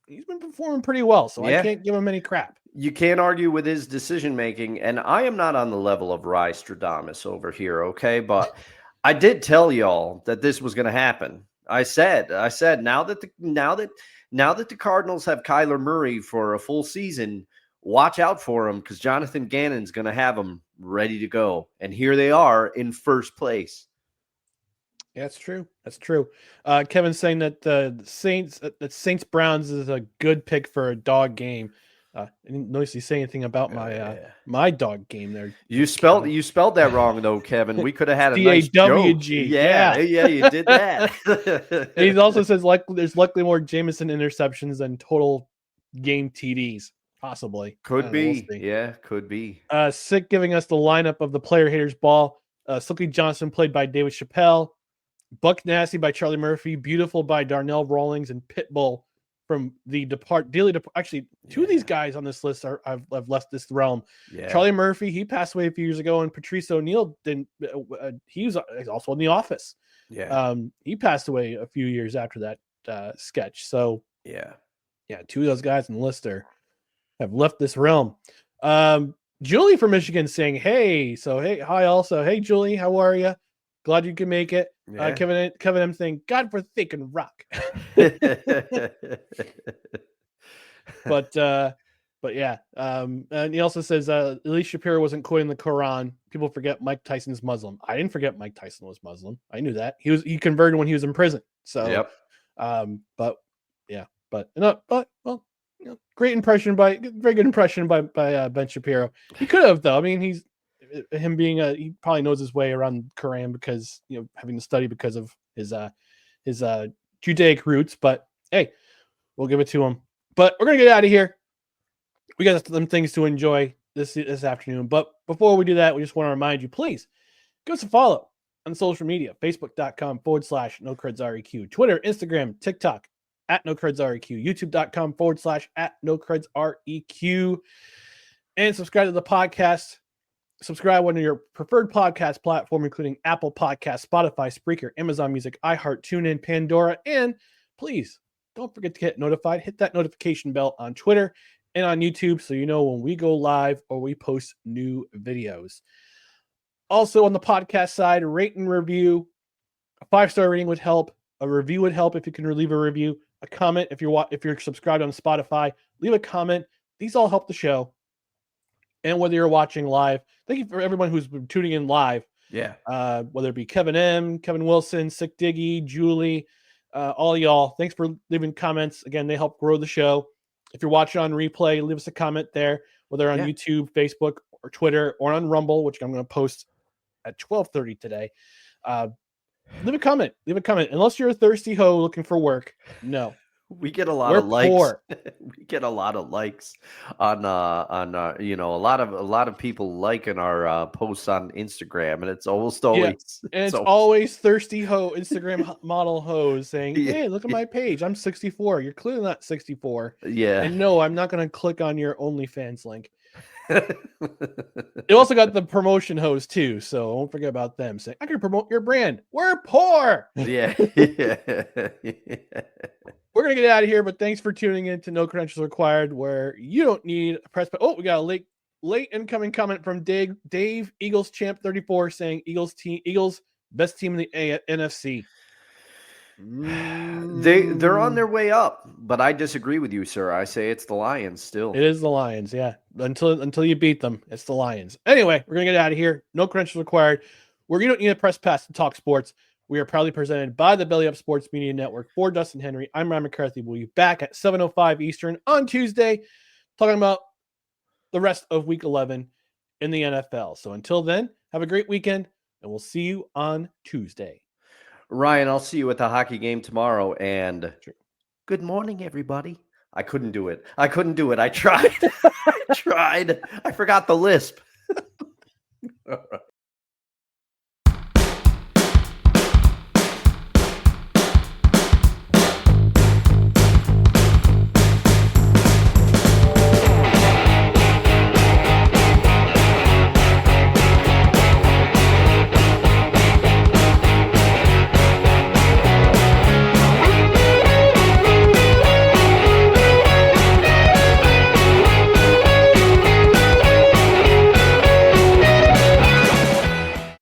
been performing pretty well, so I can't give him any crap. You can't argue with his decision making, and I am not on the level of Rye Stradamus over here, okay? But I did tell y'all that this was going to happen. I said now that the Cardinals have Kyler Murray for a full season, watch out for him because Jonathan Gannon's going to have him ready to go. And here they are in first place. Yeah, that's true. That's true. Kevin's saying that the Saints Browns is a good pick for a dog game. I didn't notice you say anything about my dog game there. You spelled that wrong though, Kevin. We could have had a nice D-A-W-G. Yeah, you did that. He also says there's luckily more Jameson interceptions than total game TDs. Possibly. Could be. Could be. Sick giving us the lineup of the player haters ball. Silky Johnson played by David Chappelle. Buck Nasty by Charlie Murphy. Beautiful by Darnell Rawlings. And Pitbull from the actually, two of these guys on this list have left this realm. Yeah. Charlie Murphy, he passed away a few years ago, and Patrice O'Neill didn't. He was also in The Office. Yeah. He passed away a few years after that sketch. So yeah, two of those guys on the list have left this realm. Julie from Michigan saying, "Hey, hi, also, hey Julie, how are you? Glad you can make it." Yeah. Kevin M saying, "God for thick and rock." But yeah. And he also says Elise Shapiro wasn't quoting the Quran. People forget Mike Tyson's Muslim. I didn't forget Mike Tyson was Muslim. I knew that. He converted when he was in prison. So yep. Great impression very good impression by Ben Shapiro. He could have, though. I mean, he probably knows his way around Quran because, having to study because of his Judaic roots. But hey, we'll give it to him. But we're gonna get out of here. We got some things to enjoy this afternoon. But before we do that, we just want to remind you, please give us a follow on social media: Facebook.com/NoCredsREQ, Twitter, Instagram, TikTok @NoCredsREQ, YouTube.com/ @NoCredsREQ, and subscribe to the podcast. Subscribe on your preferred podcast platform, including Apple Podcasts, Spotify, Spreaker, Amazon Music, iHeart, TuneIn, Pandora, and please don't forget to get notified. Hit that notification bell on Twitter and on YouTube so you know when we go live or we post new videos. Also on the podcast side, rate and review. A 5-star rating would help. A review would help if you can leave a review. A comment if you're subscribed on Spotify, leave a comment. These all help the show. And whether you're watching live, thank you for everyone who's been tuning in live. Yeah. Whether it be Kevin M, Kevin Wilson, Sick Diggy, Julie, all y'all. Thanks for leaving comments. Again, they help grow the show. If you're watching on replay, leave us a comment there, whether on YouTube, Facebook, or Twitter, or on Rumble, which I'm going to post at 12:30 today. Leave a comment. Unless you're a thirsty hoe looking for work. No. We get a lot of likes. Poor. We get a lot of likes on a lot of people liking our posts on Instagram, and it's almost always always thirsty hoe Instagram model hoes saying, "Hey, look at my page. I'm 64. You're clearly not 64." Yeah. And no, I'm not going to click on your OnlyFans link. You also got the promotion hoes too, so don't forget about them. Saying, "I can promote your brand. We're poor." Yeah. We're going to get out of here, but thanks for tuning in to No Credentials Required, where you don't need a press. We got a late incoming comment from Dave Eagles Champ 34 saying Eagles best team in the NFC. They're on their way up, but I disagree with you, sir. I say it's the Lions still. It is the Lions, yeah. Until you beat them, it's the Lions. Anyway, we're going to get out of here. No Credentials Required, where you don't need a press pass to talk sports. We are proudly presented by the Belly Up Sports Media Network. For Dustin Henry, I'm Ryan McCarthy. We'll be back at 7:05 Eastern on Tuesday, talking about the rest of Week 11 in the NFL. So until then, have a great weekend, and we'll see you on Tuesday. Ryan, I'll see you at the hockey game tomorrow. And good morning, everybody. I couldn't do it. I tried. I forgot the lisp.